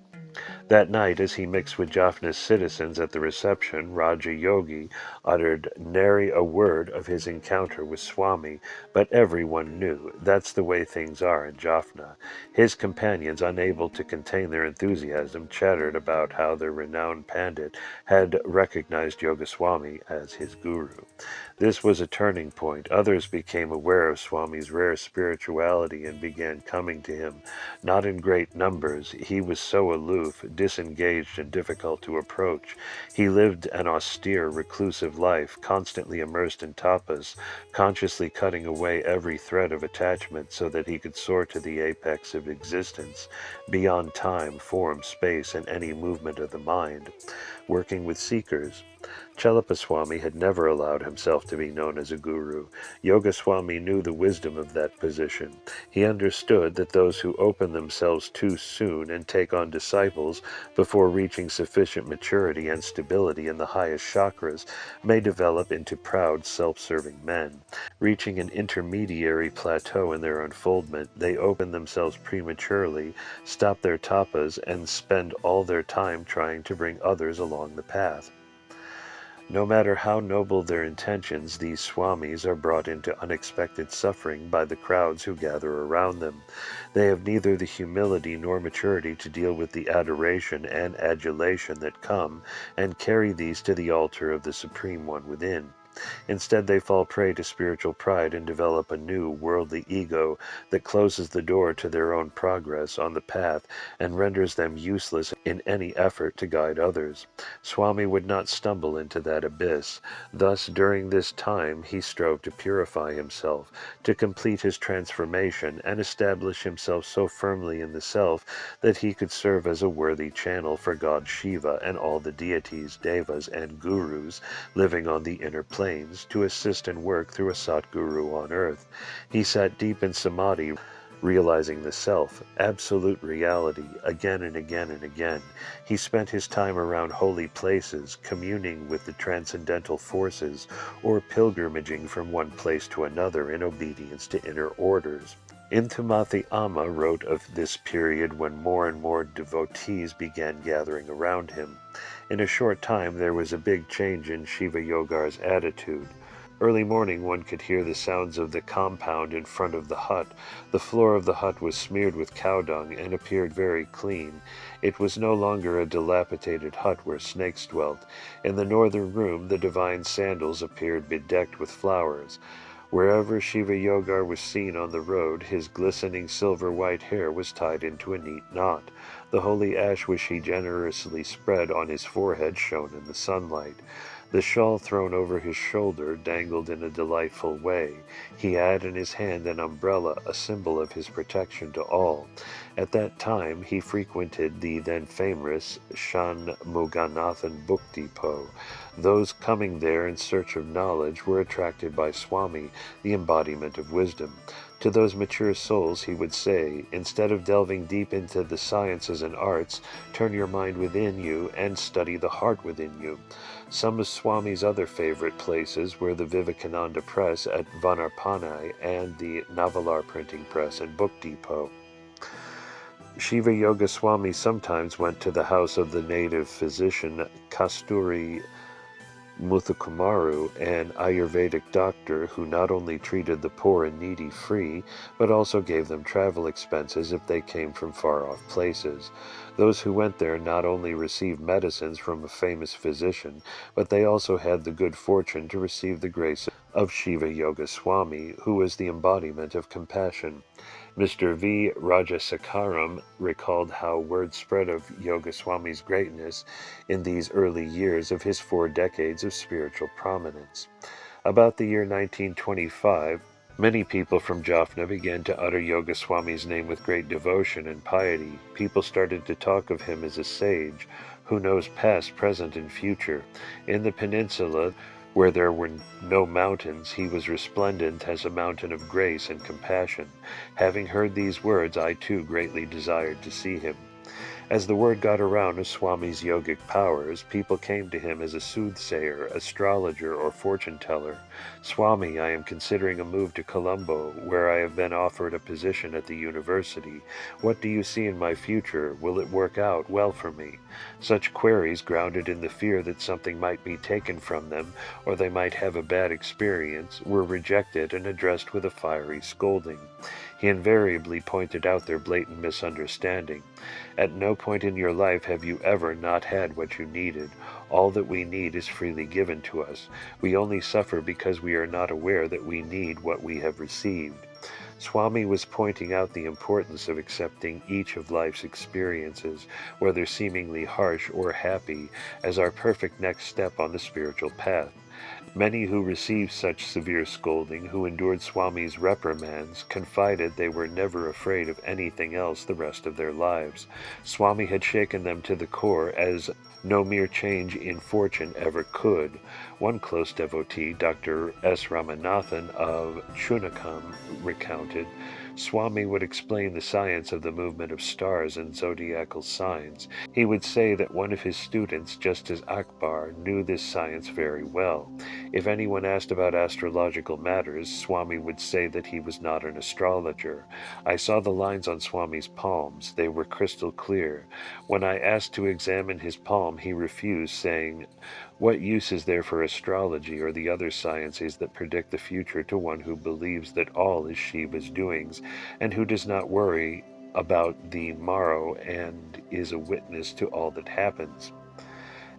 That night, as he mixed with Jaffna's citizens at the reception, Rajayogi uttered nary a word of his encounter with Swami, but everyone knew. That's the way things are in Jaffna. His companions, unable to contain their enthusiasm, chattered about how the renowned pandit had recognized Yogaswami as his guru. This was a turning point. Others became aware of Swami's rare spirituality and began coming to him. Not in great numbers. He was so aloof, disengaged, and difficult to approach. He lived an austere, reclusive life, constantly immersed in tapas, consciously cutting away every thread of attachment so that he could soar to the apex of existence, beyond time, form, space, and any movement of the mind. Working with seekers. Chelapa Swami had never allowed himself to be known as a guru. Yoga Swami knew the wisdom of that position. He understood that those who open themselves too soon and take on disciples before reaching sufficient maturity and stability in the highest chakras may develop into proud, self-serving men. Reaching an intermediary plateau in their unfoldment, they open themselves prematurely, stop their tapas, and spend all their time trying to bring others along the path. No matter how noble their intentions, these swamis are brought into unexpected suffering by the crowds who gather around them. They have neither the humility nor maturity to deal with the adoration and adulation that come, and carry these to the altar of the Supreme One within. Instead, they fall prey to spiritual pride and develop a new worldly ego that closes the door to their own progress on the path and renders them useless in any effort to guide others. Swami would not stumble into that abyss. Thus, during this time, he strove to purify himself, to complete his transformation, and establish himself so firmly in the self that he could serve as a worthy channel for God Shiva and all the deities, devas, and gurus living on the inner planes to assist and work through a Satguru on earth. He sat deep in samadhi, realizing the self, absolute reality, again and again and again. He spent his time around holy places, communing with the transcendental forces, or pilgrimaging from one place to another in obedience to inner orders. Intimathi Amma wrote of this period when more and more devotees began gathering around him. In a short time there was a big change in Shiva Yogar's attitude. Early morning one could hear the sounds of the compound in front of the hut. The floor of the hut was smeared with cow dung and appeared very clean. It was no longer a dilapidated hut where snakes dwelt. In the northern room the divine sandals appeared bedecked with flowers. Wherever Shiva Yogar was seen on the road, his glistening silver-white hair was tied into a neat knot. The holy ash which he generously spread on his forehead shone in the sunlight. The shawl thrown over his shoulder dangled in a delightful way. He had in his hand an umbrella, a symbol of his protection to all. At that time he frequented the then famous Shan Muganathan book depot. Those coming there in search of knowledge were attracted by Swami, the embodiment of wisdom. To those mature souls he would say, instead of delving deep into the sciences and arts, turn your mind within you and study the heart within you. Some of Swami's other favorite places were the Vivekananda Press at Vanarpanai and the Navalar Printing Press and Book Depot. Shiva Yoga Swami sometimes went to the house of the native physician Kasturi Muthukumaru, an Ayurvedic doctor who not only treated the poor and needy free, but also gave them travel expenses if they came from far-off places. Those who went there not only received medicines from a famous physician, but they also had the good fortune to receive the grace of Shiva Yoga Swami, who was the embodiment of compassion. Mr. V. Rajasekaram recalled how word spread of Yoga Swami's greatness in these early years of his 4 decades of spiritual prominence. About the year 1925, many people from Jaffna began to utter Yoga Swami's name with great devotion and piety. People started to talk of him as a sage who knows past, present, and future. In the peninsula, where there were no mountains, he was resplendent as a mountain of grace and compassion. Having heard these words, I too greatly desired to see him. As the word got around of Swami's yogic powers, people came to him as a soothsayer, astrologer, or fortune-teller. Swami, I am considering a move to Colombo, where I have been offered a position at the university. What do you see in my future? Will it work out well for me? Such queries, grounded in the fear that something might be taken from them, or they might have a bad experience, were rejected and addressed with a fiery scolding. He invariably pointed out their blatant misunderstanding. At no point in your life have you ever not had what you needed. All that we need is freely given to us. We only suffer because we are not aware that we need what we have received. Swami was pointing out the importance of accepting each of life's experiences, whether seemingly harsh or happy, as our perfect next step on the spiritual path. Many who received such severe scolding, who endured Swami's reprimands, confided they were never afraid of anything else the rest of their lives. Swami had shaken them to the core, as no mere change in fortune ever could. One close devotee, Dr. S. Ramanathan of Chunakam, recounted, Swami would explain the science of the movement of stars and zodiacal signs. He would say that one of his students, just as Akbar, knew this science very well. If anyone asked about astrological matters, Swami would say that he was not an astrologer. I saw the lines on Swami's palms. They were crystal clear. When I asked to examine his palm, he refused, saying, "What use is there for astrology or the other sciences that predict the future to one who believes that all is Shiva's doings, and who does not worry about the morrow and is a witness to all that happens?"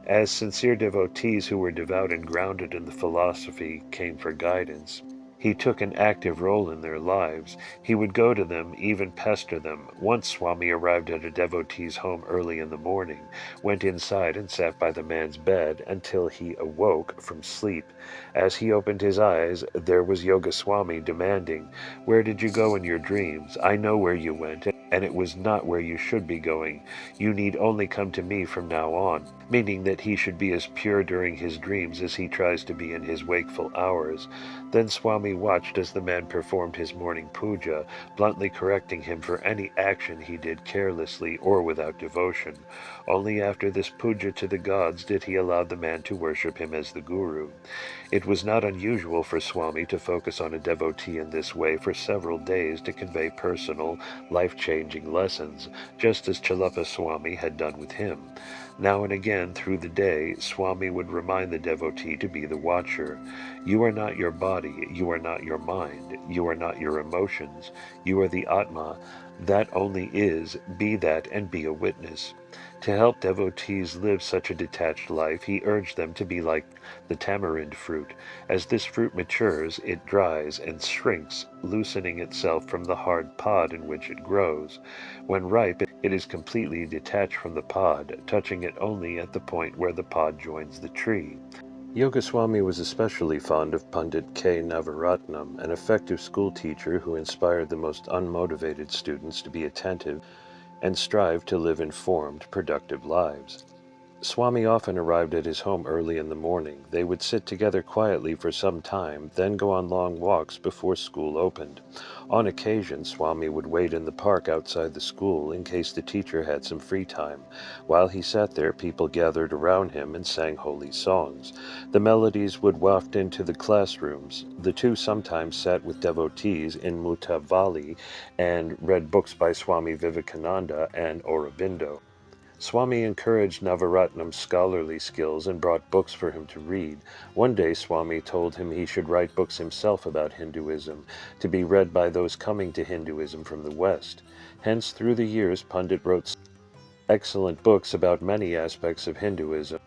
As sincere devotees who were devout and grounded in the philosophy came for guidance, he took an active role in their lives. He would go to them, even pester them. Once Swami arrived at a devotee's home early in the morning, went inside and sat by the man's bed until he awoke from sleep. As he opened his eyes, there was Yoga Swami demanding, "Where did you go in your dreams? I know where you went, and it was not where you should be going. You need only come to me from now on," meaning that he should be as pure during his dreams as he tries to be in his wakeful hours. Then Swami watched as the man performed his morning puja, bluntly correcting him for any action he did carelessly or without devotion. Only after this puja to the gods did he allow the man to worship him as the guru. It was not unusual for Swami to focus on a devotee in this way for several days to convey personal, life-changing lessons, just as Chalapa Swami had done with him. Now and again through the day, Swami would remind the devotee to be the watcher. You are not your body, you are not your mind, you are not your emotions, you are the Atma. That only is, be that and be a witness. To help devotees live such a detached life, he urged them to be like the tamarind fruit. As this fruit matures, it dries and shrinks, loosening itself from the hard pod in which it grows. When ripe, it is completely detached from the pod, touching it only at the point where the pod joins the tree. Yogaswami was especially fond of Pandit K. Navaratnam, an effective school teacher who inspired the most unmotivated students to be attentive and strive to live informed, productive lives. Swami often arrived at his home early in the morning. They would sit together quietly for some time, then go on long walks before school opened. On occasion, Swami would wait in the park outside the school in case the teacher had some free time. While he sat there, people gathered around him and sang holy songs. The melodies would waft into the classrooms. The two sometimes sat with devotees in Mutavali and read books by Swami Vivekananda and Aurobindo. Swami encouraged Navaratnam's scholarly skills and brought books for him to read. One day Swami told him he should write books himself about Hinduism, to be read by those coming to Hinduism from the West. Hence, through the years, Pandit wrote excellent books about many aspects of Hinduism,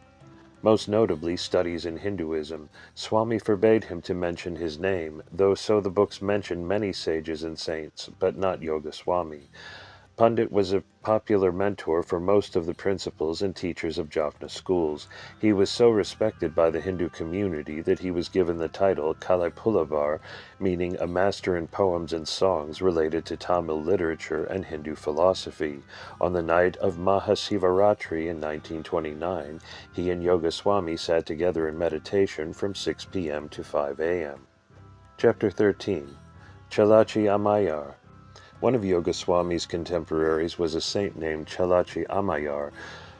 most notably Studies in Hinduism. Swami forbade him to mention his name, though so the books mention many sages and saints, but not Yoga Swami. Pandit was a popular mentor for most of the principals and teachers of Jaffna schools. He was so respected by the Hindu community that he was given the title Kauai, meaning a master in poems and songs related to Tamil literature and Hindu philosophy. On the night of Mahasivaratri in 1929, he and Yoga Swami sat together in meditation from 6 p.m. to 5 a.m. Chapter 13. Chalachi Ammayar. One of Yoga Swami's contemporaries was a saint named Chalachi Ammayar,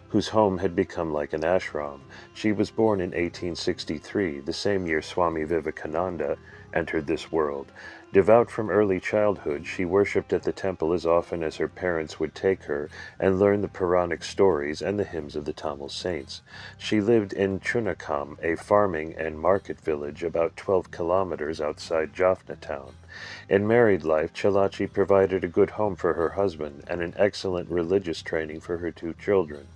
whose home had become like an ashram. She was born in 1863, the same year Swami Vivekananda entered this world. Devout from early childhood, she worshipped at the temple as often as her parents would take her and learned the Puranic stories and the hymns of the Tamil saints. She lived in Chunakam, a farming and market village about 12 kilometers outside Jaffna town. In married life, Chalachi provided a good home for her husband and an excellent religious training for her 2 children.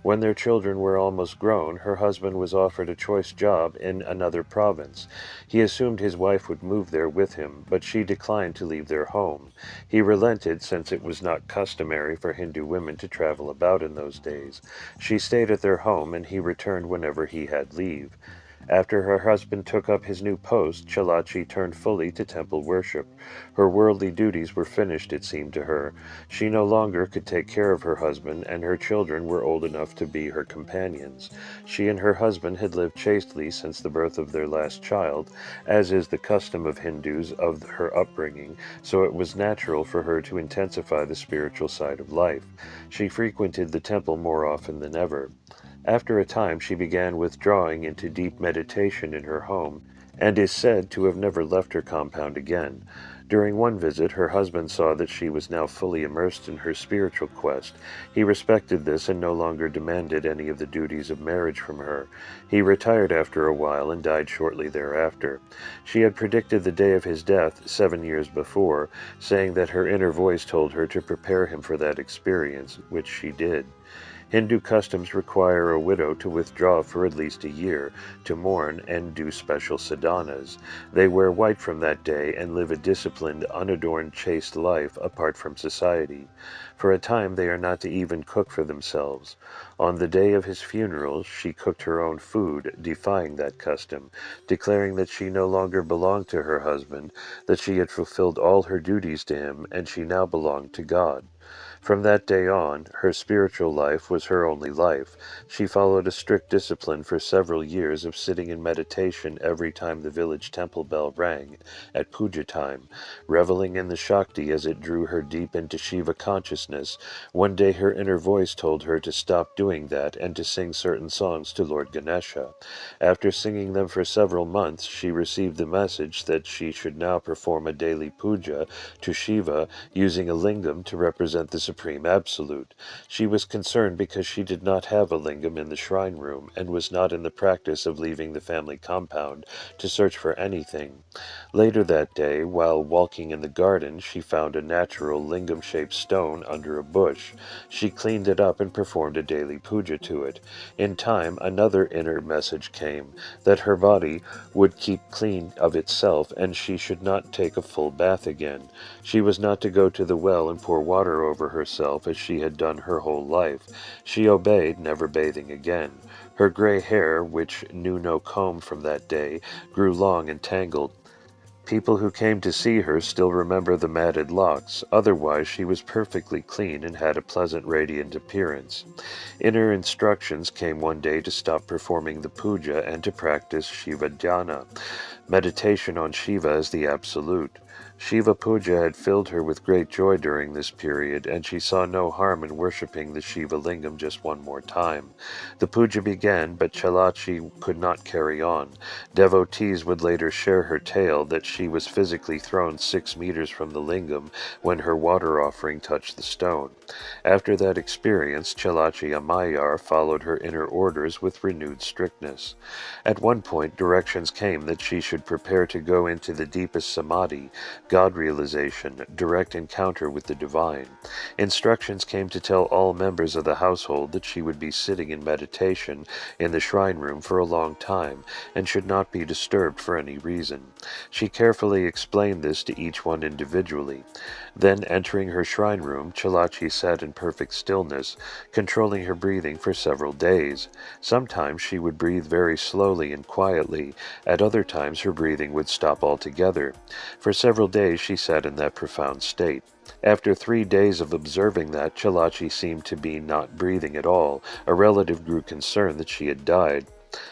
When their children were almost grown, her husband was offered a choice job in another province. He assumed his wife would move there with him, but she declined to leave their home. He relented, since it was not customary for Hindu women to travel about in those days. She stayed at their home, and he returned whenever he had leave. After her husband took up his new post, Chalachi turned fully to temple worship. Her worldly duties were finished, it seemed to her. She no longer could take care of her husband, and her children were old enough to be her companions. She and her husband had lived chastely since the birth of their last child, as is the custom of Hindus of her upbringing, so it was natural for her to intensify the spiritual side of life. She frequented the temple more often than ever. After a time she began withdrawing into deep meditation in her home, and is said to have never left her compound again. During one visit, her husband saw that she was now fully immersed in her spiritual quest. He respected this and no longer demanded any of the duties of marriage from her. He retired after a while and died shortly thereafter. She had predicted the day of his death 7 years before, saying that her inner voice told her to prepare him for that experience, which she did. Hindu customs require a widow to withdraw for at least a year, to mourn and do special sadhanas. They wear white from that day and live a disciplined, unadorned, chaste life apart from society. For a time they are not to even cook for themselves. On the day of his funeral she cooked her own food, defying that custom, declaring that she no longer belonged to her husband, that she had fulfilled all her duties to him, and she now belonged to God. From that day on, her spiritual life was her only life. She followed a strict discipline for several years of sitting in meditation every time the village temple bell rang, at puja time, reveling in the Shakti as it drew her deep into Shiva consciousness. One day her inner voice told her to stop doing that and to sing certain songs to Lord Ganesha. After singing them for several months, she received the message that she should now perform a daily puja to Shiva using a lingam to represent the Supreme Absolute. She was concerned because she did not have a lingam in the shrine room and was not in the practice of leaving the family compound to search for anything. Later that day, while walking in the garden, she found a natural lingam-shaped stone under a bush. She cleaned it up and performed a daily puja to it. In time, another inner message came, that her body would keep clean of itself and she should not take a full bath again. She was not to go to the well and pour water over herself as she had done her whole life. She obeyed, never bathing again. Her gray hair, which knew no comb from that day, grew long and tangled. People who came to see her still remember the matted locks. Otherwise, she was perfectly clean and had a pleasant, radiant appearance. Inner instructions came one day to stop performing the puja and to practice Shiva dhyana, meditation on Shiva as the Absolute. Shiva puja had filled her with great joy during this period, and she saw no harm in worshipping the Shiva lingam just one more time. The puja began, but Chalachi could not carry on. Devotees would later share her tale that she was physically thrown 6 meters from the lingam when her water offering touched the stone. After that experience, Chalachi Ammayar followed her inner orders with renewed strictness. At one point, directions came that she should prepare to go into the deepest samadhi, God realization, direct encounter with the divine. Instructions came to tell all members of the household that she would be sitting in meditation in the shrine room for a long time, and should not be disturbed for any reason. She carefully explained this to each one individually. Then, entering her shrine room, Chalachi sat in perfect stillness, controlling her breathing for several days. Sometimes she would breathe very slowly and quietly. At other times her breathing would stop altogether. For several days she sat in that profound state. After 3 days of observing that, Chalachi seemed to be not breathing at all. A relative grew concerned that she had died.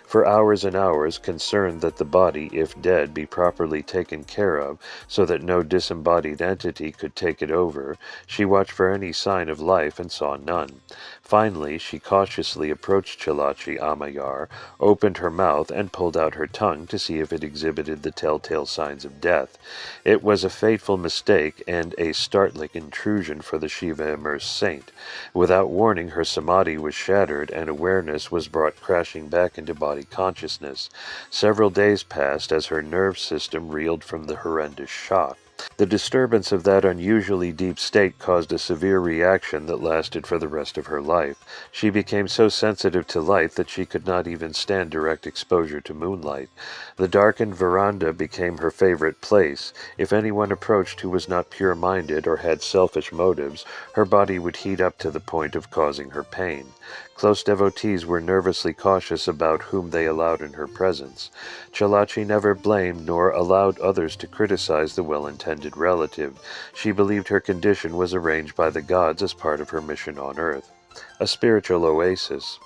For hours and hours, concerned that the body, if dead, be properly taken care of, so that no disembodied entity could take it over, she watched for any sign of life and saw none. Finally, she cautiously approached Chalachi Ammayar, opened her mouth, and pulled out her tongue to see if it exhibited the telltale signs of death. It was a fateful mistake and a startling intrusion for the Shiva-immersed saint. Without warning, her samadhi was shattered, and awareness was brought crashing back into body consciousness. Several days passed as her nerve system reeled from the horrendous shock. The disturbance of that unusually deep state caused a severe reaction that lasted for the rest of her life. She became so sensitive to light that she could not even stand direct exposure to moonlight. The darkened veranda became her favorite place. If anyone approached who was not pure-minded or had selfish motives, her body would heat up to the point of causing her pain. Close devotees were nervously cautious about whom they allowed in her presence. Chalachi never blamed nor allowed others to criticize the well-intended relative. She believed her condition was arranged by the gods as part of her mission on earth. A spiritual oasis.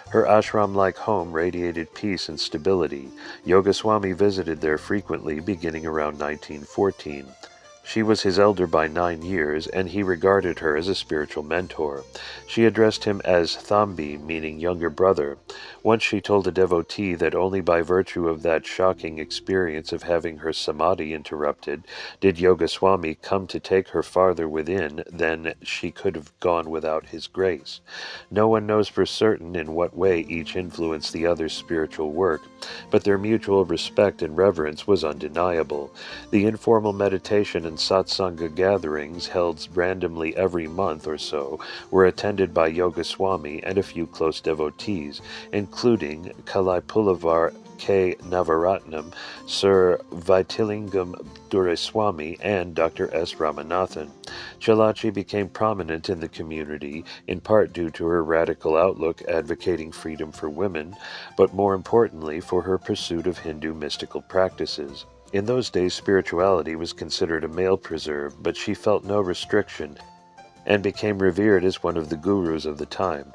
Her ashram-like home radiated peace and stability. Yogaswami visited there frequently beginning around 1914. She was his elder by 9 years, and he regarded her as a spiritual mentor. She addressed him as Thambi, meaning younger brother. Once she told a devotee that only by virtue of that shocking experience of having her samadhi interrupted did Yogaswami come to take her farther within than she could have gone without his grace. No one knows for certain in what way each influenced the other's spiritual work, but their mutual respect and reverence was undeniable. The informal meditation and satsanga gatherings held randomly every month or so were attended by Yogaswami and a few close devotees, including Kalaipulavar K. Navaratnam, Sir Vaitilingam Dureswami, and Dr. S. Ramanathan. Chalachi became prominent in the community, in part due to her radical outlook advocating freedom for women, but more importantly for her pursuit of Hindu mystical practices. In those days, spirituality was considered a male preserve, but she felt no restriction and became revered as one of the gurus of the time.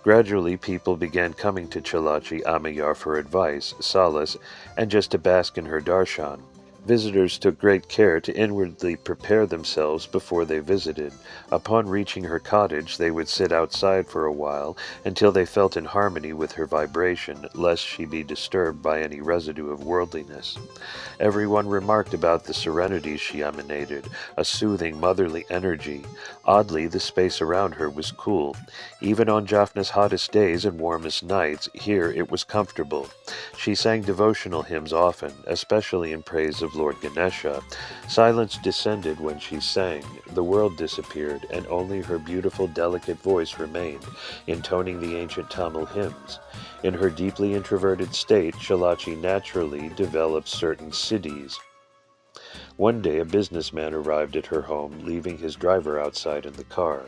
Gradually, people began coming to Chalachi Ammayar for advice, solace, and just to bask in her darshan. Visitors took great care to inwardly prepare themselves before they visited. Upon reaching her cottage, they would sit outside for a while until they felt in harmony with her vibration, lest she be disturbed by any residue of worldliness. Everyone remarked about the serenity she emanated, a soothing, motherly energy. Oddly, the space around her was cool. Even on Jaffna's hottest days and warmest nights, here it was comfortable. She sang devotional hymns often, especially in praise of Lord Ganesha. Silence descended when she sang. The world disappeared, and only her beautiful, delicate voice remained, intoning the ancient Tamil hymns. In her deeply introverted state, Chalachi naturally developed certain siddhis. One day a businessman arrived at her home, leaving his driver outside in the car.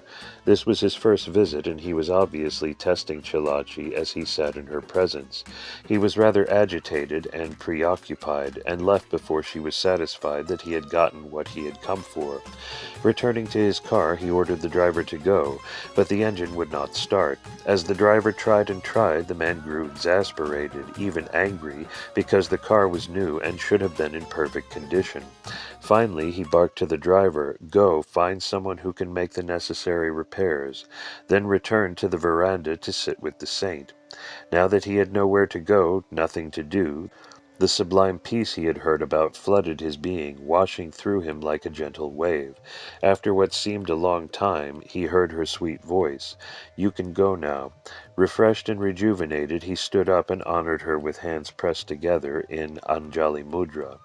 This was his first visit, and he was obviously testing Chalachi as he sat in her presence. He was rather agitated and preoccupied, and left before she was satisfied that he had gotten what he had come for. Returning to his car, he ordered the driver to go, but the engine would not start. As the driver tried and tried, the man grew exasperated, even angry, because the car was new and should have been in perfect condition. Finally, he barked to the driver, "Go, find someone who can make the necessary repairs," then returned to the veranda to sit with the saint. Now that he had nowhere to go, nothing to do, the sublime peace he had heard about flooded his being, washing through him like a gentle wave. After what seemed a long time, he heard her sweet voice. "You can go now." Refreshed and rejuvenated, he stood up and honored her with hands pressed together in Anjali Mudra.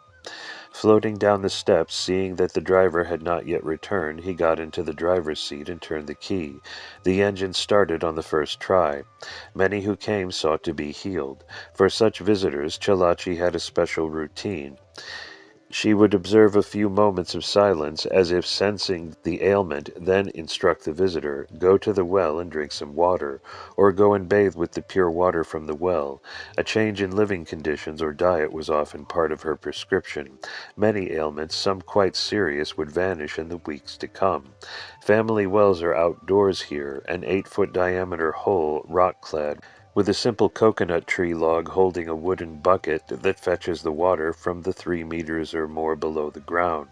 Floating down the steps, seeing that the driver had not yet returned, he got into the driver's seat and turned the key. The engine started on the first try. Many who came sought to be healed. For such visitors, Chalachi had a special routine. She would observe a few moments of silence, as if sensing the ailment, then instruct the visitor, "Go to the well and drink some water," or "Go and bathe with the pure water from the well." A change in living conditions or diet was often part of her prescription. Many ailments, some quite serious, would vanish in the weeks to come. Family wells are outdoors here, an 8-foot diameter hole, rock-clad, with a simple coconut tree log holding a wooden bucket that fetches the water from the 3 meters or more below the ground.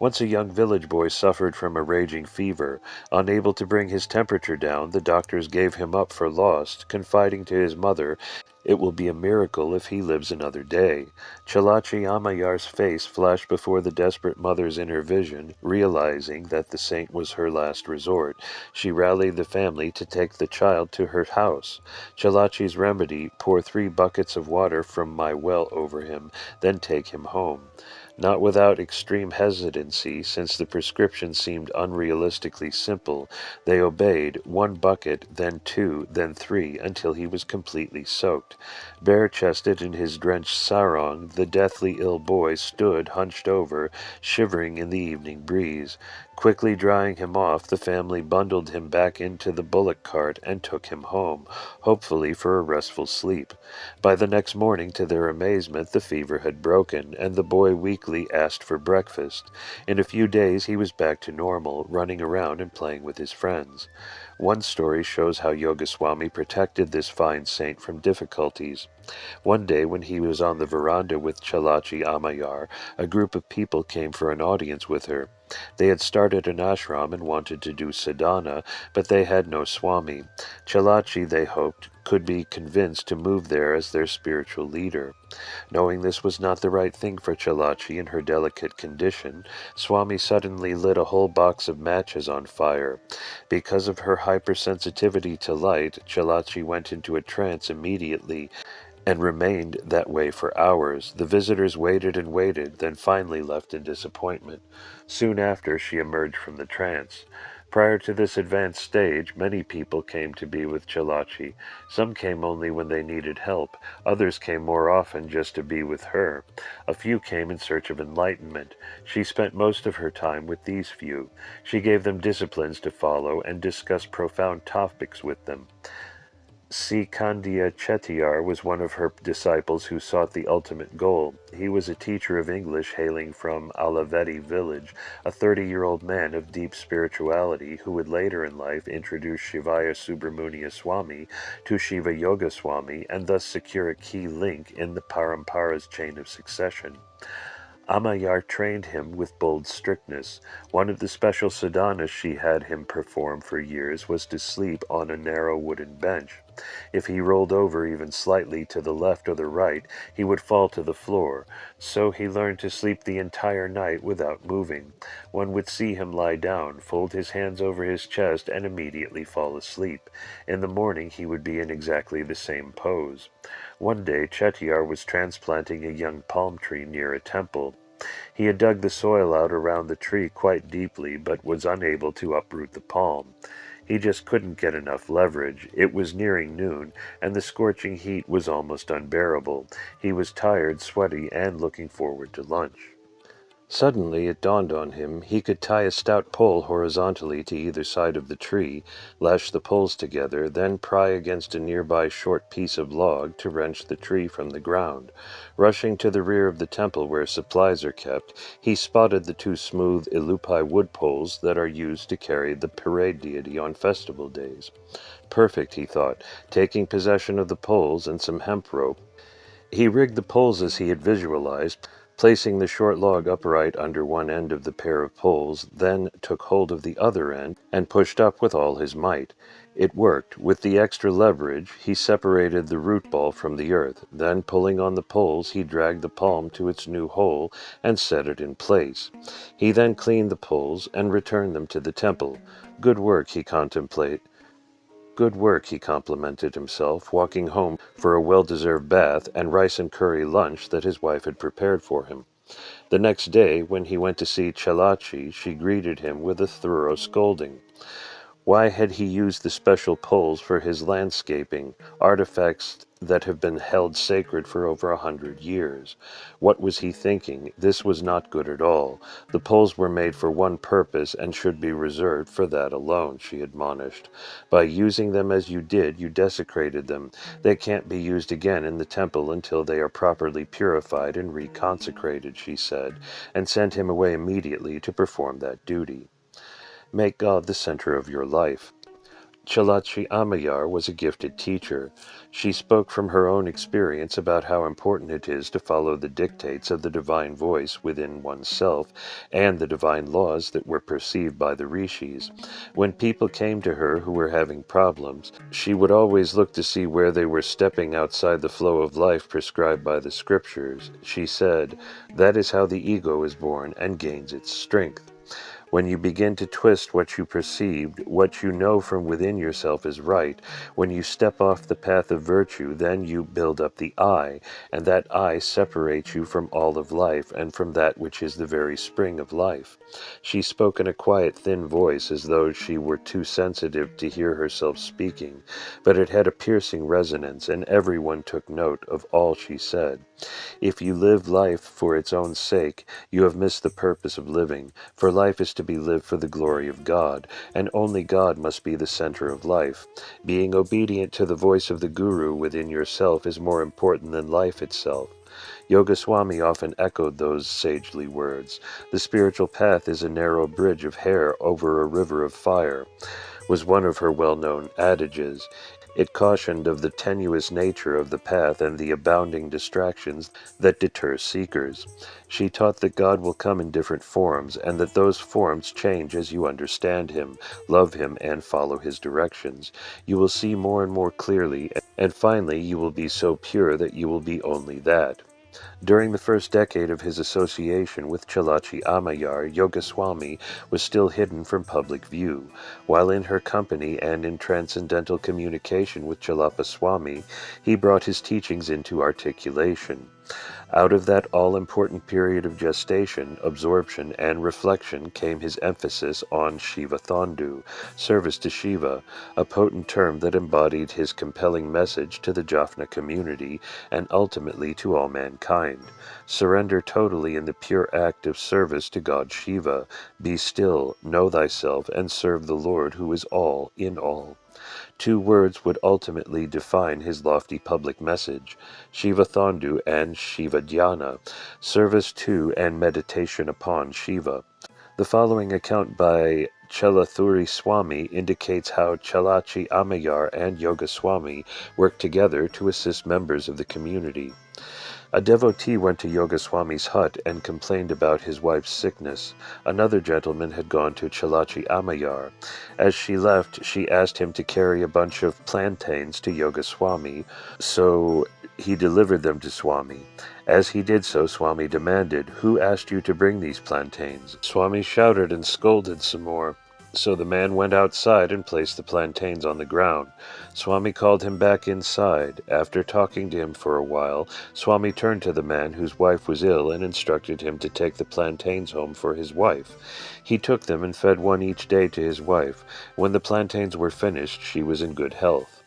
Once a young village boy suffered from a raging fever. Unable to bring his temperature down, the doctors gave him up for lost, confiding to his mother, "It will be a miracle if he lives another day." Chalachi Ammayar's face flashed before the desperate mother's inner vision. Realizing that the saint was her last resort, she rallied the family to take the child to her house. Chalachi's remedy: "Pour 3 buckets of water from my well over him, then take him home." Not without extreme hesitancy, since the prescription seemed unrealistically simple, they obeyed, 1 bucket, then 2, then 3, until he was completely soaked. Bare-chested in his drenched sarong, the deathly ill boy stood hunched over, shivering in the evening breeze. Quickly drying him off, the family bundled him back into the bullock cart and took him home, hopefully for a restful sleep. By the next morning, to their amazement, the fever had broken, and the boy weakly asked for breakfast. In a few days he was back to normal, running around and playing with his friends. One story shows how Yogaswami protected this fine saint from difficulties. One day when he was on the veranda with Chalachi Amayar, a group of people came for an audience with her. They had started an ashram and wanted to do sadhana, but they had no Swami. Chalachi, they hoped, could be convinced to move there as their spiritual leader. Knowing this was not the right thing for Chalachi in her delicate condition, Swami suddenly lit a whole box of matches on fire. Because of her hypersensitivity to light, Chalachi went into a trance immediately, and remained that way for hours. The visitors waited and waited, then finally left in disappointment. Soon after, she emerged from the trance. Prior to this advanced stage, many people came to be with Chalachi. Some came only when they needed help. Others came more often just to be with her. A few came in search of enlightenment. She spent most of her time with these few. She gave them disciplines to follow and discussed profound topics with them. Kandiya Chettiar was one of her disciples who sought the ultimate goal. He was a teacher of English hailing from Alavedi village, a 30-year-old man of deep spirituality who would later in life introduce Shivaya Subramania Swami to Shiva Yoga Swami and thus secure a key link in the Parampara's chain of succession. Amayar trained him with bold strictness. One of the special sadhanas she had him perform for years was to sleep on a narrow wooden bench. If he rolled over even slightly to the left or the right, he would fall to the floor. So he learned to sleep the entire night without moving. One would see him lie down, fold his hands over his chest, and immediately fall asleep. In the morning he would be in exactly the same pose. One day Chettiar was transplanting a young palm tree near a temple. He had dug the soil out around the tree quite deeply, but was unable to uproot the palm. He just couldn't get enough leverage. It was nearing noon, and the scorching heat was almost unbearable. He was tired, sweaty, and looking forward to lunch. Suddenly it dawned on him he could tie a stout pole horizontally to either side of the tree, lash the poles together, then pry against a nearby short piece of log to wrench the tree from the ground. Rushing to the rear of the temple where supplies are kept, he spotted the 2 smooth ilupai wood poles that are used to carry the parade deity on festival days. Perfect, he thought, taking possession of the poles and some hemp rope. He rigged the poles as he had visualized, placing the short log upright under one end of the pair of poles, then took hold of the other end and pushed up with all his might. It worked. With the extra leverage, he separated the root ball from the earth. Then, pulling on the poles, he dragged the palm to its new hole and set it in place. He then cleaned the poles and returned them to the temple. Good work, he complimented himself, walking home for a well-deserved bath and rice and curry lunch that his wife had prepared for him. The next day, when he went to see Chalachi, she greeted him with a thorough scolding. Why had he used the special poles for his landscaping, artifacts that have been held sacred for over 100 years? What was he thinking? This was not good at all. The poles were made for one purpose and should be reserved for that alone, she admonished. By using them as you did, you desecrated them. They can't be used again in the temple until they are properly purified and reconsecrated, she said, and sent him away immediately to perform that duty. Make God the center of your life. Chalachi Amayar was a gifted teacher. She spoke from her own experience about how important it is to follow the dictates of the divine voice within oneself and the divine laws that were perceived by the rishis. When people came to her who were having problems, she would always look to see where they were stepping outside the flow of life prescribed by the scriptures. She said, "That is how the ego is born and gains its strength." When you begin to twist what you perceived, what you know from within yourself is right, when you step off the path of virtue, then you build up the I, and that I separates you from all of life and from that which is the very spring of life. She spoke in a quiet, thin voice, as though she were too sensitive to hear herself speaking, but it had a piercing resonance, and everyone took note of all she said. If you live life for its own sake, you have missed the purpose of living, for life is to be lived for the glory of God, and only God must be the center of life. Being obedient to the voice of the Guru within yourself is more important than life itself. Yogaswami often echoed those sagely words. The spiritual path is a narrow bridge of hair over a river of fire, was one of her well-known adages. It cautioned of the tenuous nature of the path and the abounding distractions that deter seekers. She taught that God will come in different forms, and that those forms change as you understand Him, love Him, and follow His directions. You will see more and more clearly, and finally you will be so pure that you will be only that. During the first decade of his association with Chalachi Ammayar, Yogaswami was still hidden from public view. While in her company and in transcendental communication with Chalapa Swami, he brought his teachings into articulation. Out of that all-important period of gestation, absorption, and reflection came his emphasis on Shiva Thandu, service to Shiva, a potent term that embodied his compelling message to the Jaffna community and ultimately to all mankind. Surrender totally in the pure act of service to God Shiva. Be still, know thyself, and serve the Lord who is all in all. Two words would ultimately define his lofty public message: Shiva Thandu and Shiva Dhyana, service to and meditation upon Shiva. The following account by Chalathuri Swami indicates how Chalachi Ammayar and Yogaswami worked together to assist members of the community. A devotee went to Yogaswami's hut and complained about his wife's sickness. Another gentleman had gone to Chalachi Ammayar. As she left, she asked him to carry a bunch of plantains to Yogaswami, so he delivered them to Swami. As he did so, Swami demanded, "Who asked you to bring these plantains?" Swami shouted and scolded some more. So the man went outside and placed the plantains on the ground. Swami called him back inside. After talking to him for a while, Swami turned to the man whose wife was ill and instructed him to take the plantains home for his wife. He took them and fed one each day to his wife. When the plantains were finished, she was in good health.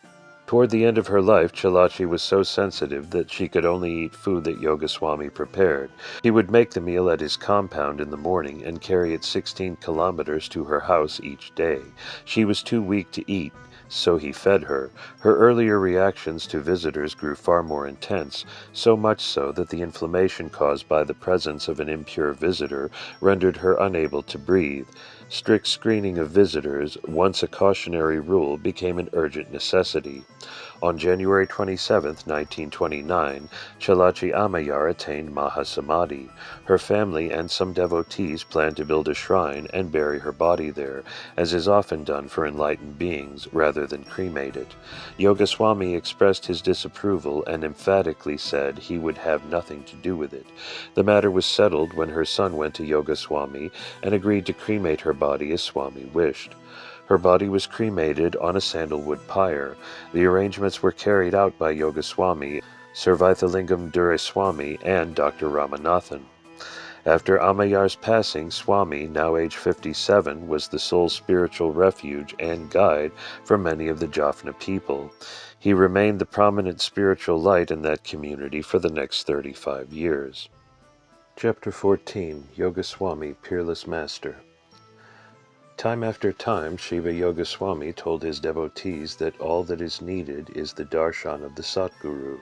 Toward the end of her life, Chalachi was so sensitive that she could only eat food that Yogaswami prepared. He would make the meal at his compound in the morning and carry it 16 kilometers to her house each day. She was too weak to eat, so he fed her. Her earlier reactions to visitors grew far more intense, so much so that the inflammation caused by the presence of an impure visitor rendered her unable to breathe. Strict screening of visitors, once a cautionary rule, became an urgent necessity. On January 27, 1929, Chalachi Ammayar attained Mahasamadhi. Her family and some devotees planned to build a shrine and bury her body there, as is often done for enlightened beings, rather than cremate it. Yogaswami expressed his disapproval and emphatically said he would have nothing to do with it. The matter was settled when her son went to Yogaswami and agreed to cremate her body as Swami wished. Her body was cremated on a sandalwood pyre. The arrangements were carried out by Yogaswami, Sarvaithalingam Dureswami, and Dr. Ramanathan. After Ammayar's passing, Swami, now age 57, was the sole spiritual refuge and guide for many of the Jaffna people. He remained the prominent spiritual light in that community for the next 35 years. Chapter 14. Yogaswami, Peerless Master. Time after time, Shiva Yogaswami told his devotees that all that is needed is the darshan of the Satguru,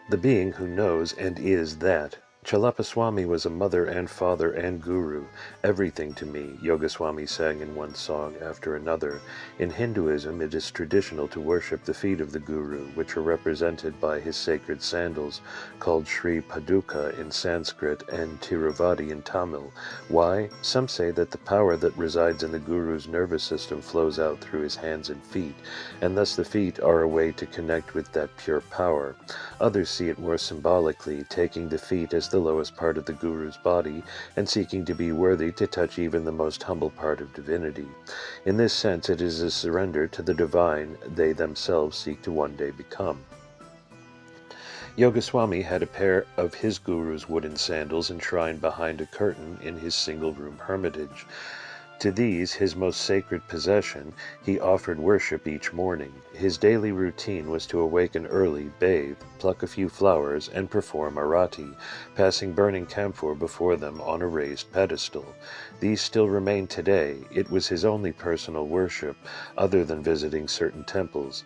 the being who knows and is that. Chalapa Swami was a mother and father and guru, everything to me, Yogaswami sang in one song after another. In Hinduism, it is traditional to worship the feet of the guru, which are represented by his sacred sandals, called Sri Paduka in Sanskrit and Tiruvadi in Tamil. Why? Some say that the power that resides in the guru's nervous system flows out through his hands and feet, and thus the feet are a way to connect with that pure power. Others see it more symbolically, taking the feet as the lowest part of the Guru's body, and seeking to be worthy to touch even the most humble part of divinity. In this sense, it is a surrender to the divine they themselves seek to one day become. Yogaswami had a pair of his guru's wooden sandals enshrined behind a curtain in his single-room hermitage. To these, his most sacred possession, he offered worship each morning. His daily routine was to awaken early, bathe, pluck a few flowers, and perform arati, passing burning camphor before them on a raised pedestal. These still remain today. It was his only personal worship, other than visiting certain temples.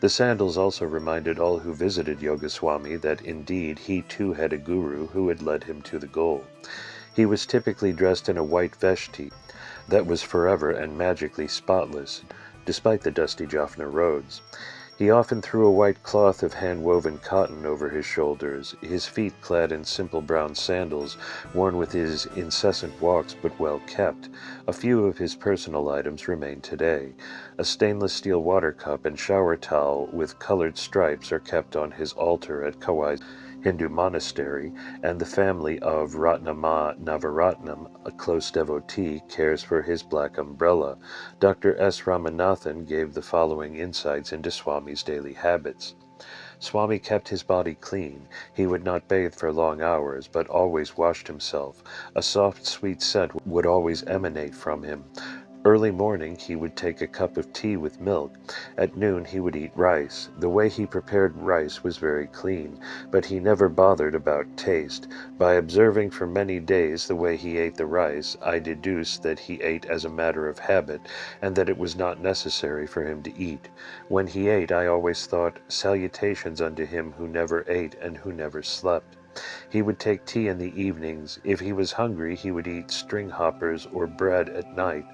The sandals also reminded all who visited Yogaswami that indeed he too had a guru who had led him to the goal. He was typically dressed in a white veshti that was forever and magically spotless, despite the dusty Jaffna roads. He often threw a white cloth of hand-woven cotton over his shoulders, his feet clad in simple brown sandals, worn with his incessant walks but well kept. A few of his personal items remain today. A stainless steel water cup and shower towel with colored stripes are kept on his altar at Kauai Hindu Monastery, and the family of Ratnama Navaratnam, a close devotee, cares for his black umbrella. Dr. S. Ramanathan gave the following insights into Swami's daily habits. Swami kept his body clean. He would not bathe for long hours, but always washed himself. A soft, sweet scent would always emanate from him. Early morning, he would take a cup of tea with milk. At noon, he would eat rice. The way he prepared rice was very clean, but he never bothered about taste. By observing for many days the way he ate the rice, I deduced that he ate as a matter of habit, and that it was not necessary for him to eat. When he ate, I always thought, "Salutations unto him who never ate and who never slept." He would take tea in the evenings. If he was hungry, he would eat string hoppers or bread at night.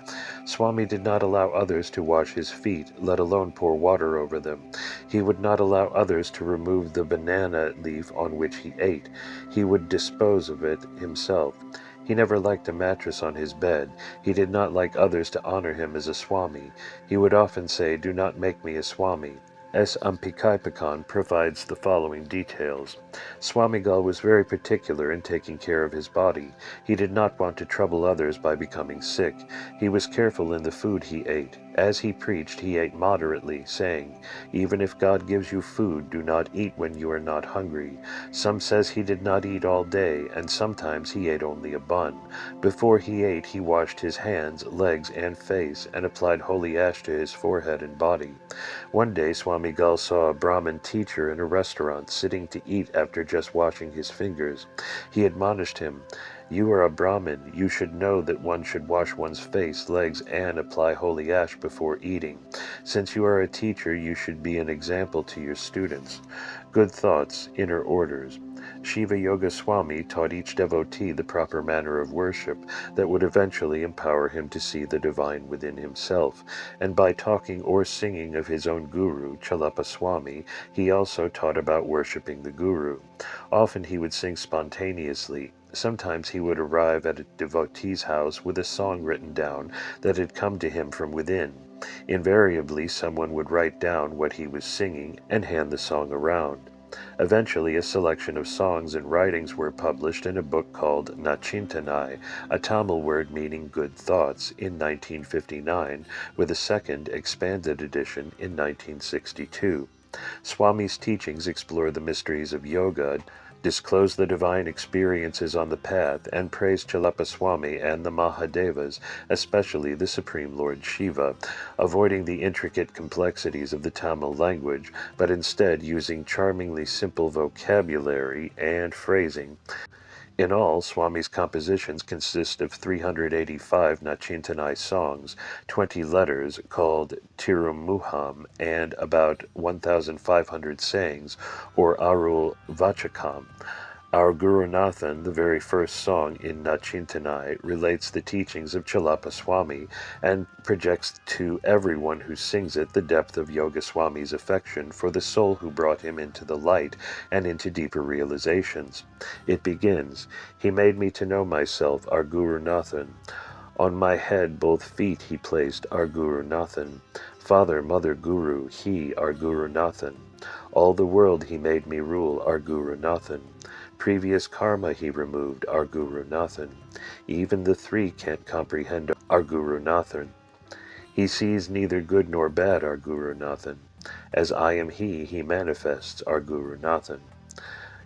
Swami did not allow others to wash his feet, let alone pour water over them. He would not allow others to remove the banana leaf on which he ate. He would dispose of it himself. He never liked a mattress on his bed. He did not like others to honor him as a Swami. He would often say, "Do not make me a Swami." S. Ampikaipakan provides the following details. Swamigal was very particular in taking care of his body. He did not want to trouble others by becoming sick. He was careful in the food he ate. As he preached, he ate moderately, saying, "Even if God gives you food, do not eat when you are not hungry." Some says he did not eat all day, and sometimes he ate only a bun. Before he ate, he washed his hands, legs, and face, and applied holy ash to his forehead and body. One day, Swami Gal saw a Brahmin teacher in a restaurant sitting to eat after just washing his fingers. He admonished him, "You are a Brahmin. You should know that one should wash one's face, legs, and apply holy ash before eating. Since you are a teacher, you should be an example to your students." Good thoughts, inner orders. Shiva Yoga Swami taught each devotee the proper manner of worship that would eventually empower him to see the divine within himself, and by talking or singing of his own guru, Chalapa Swami, he also taught about worshipping the guru. Often he would sing spontaneously. Sometimes he would arrive at a devotee's house with a song written down that had come to him from within. Invariably, someone would write down what he was singing and hand the song around. Eventually, a selection of songs and writings were published in a book called Nachintanai, a Tamil word meaning good thoughts, in 1959, with a second, expanded edition in 1962. Swami's teachings explore the mysteries of yoga, disclose the divine experiences on the path, and praise Chalapa Swami and the Mahadevas, especially the Supreme Lord Shiva, avoiding the intricate complexities of the Tamil language, but instead using charmingly simple vocabulary and phrasing. In all, Swami's compositions consist of 385 Nachintanai songs, 20 letters called Tirumuham, and about 1,500 sayings, or Arul Vachakam. Our Guru Nathan, the very first song in Nachintanai, relates the teachings of Chalapa Swami and projects to everyone who sings it the depth of Yoga Swami's affection for the soul who brought him into the light and into deeper realizations. It begins, "He made me to know myself, our Guru Nathan. On my head both feet he placed, our Guru Nathan. Father, Mother, Guru, he, our Guru Nathan. All the world he made me rule, our Guru Nathan. Previous karma he removed, our Guru Nathan. Even the three can't comprehend our Guru Nathan. He sees neither good nor bad, our Guru Nathan. As I am he manifests, our Guru Nathan.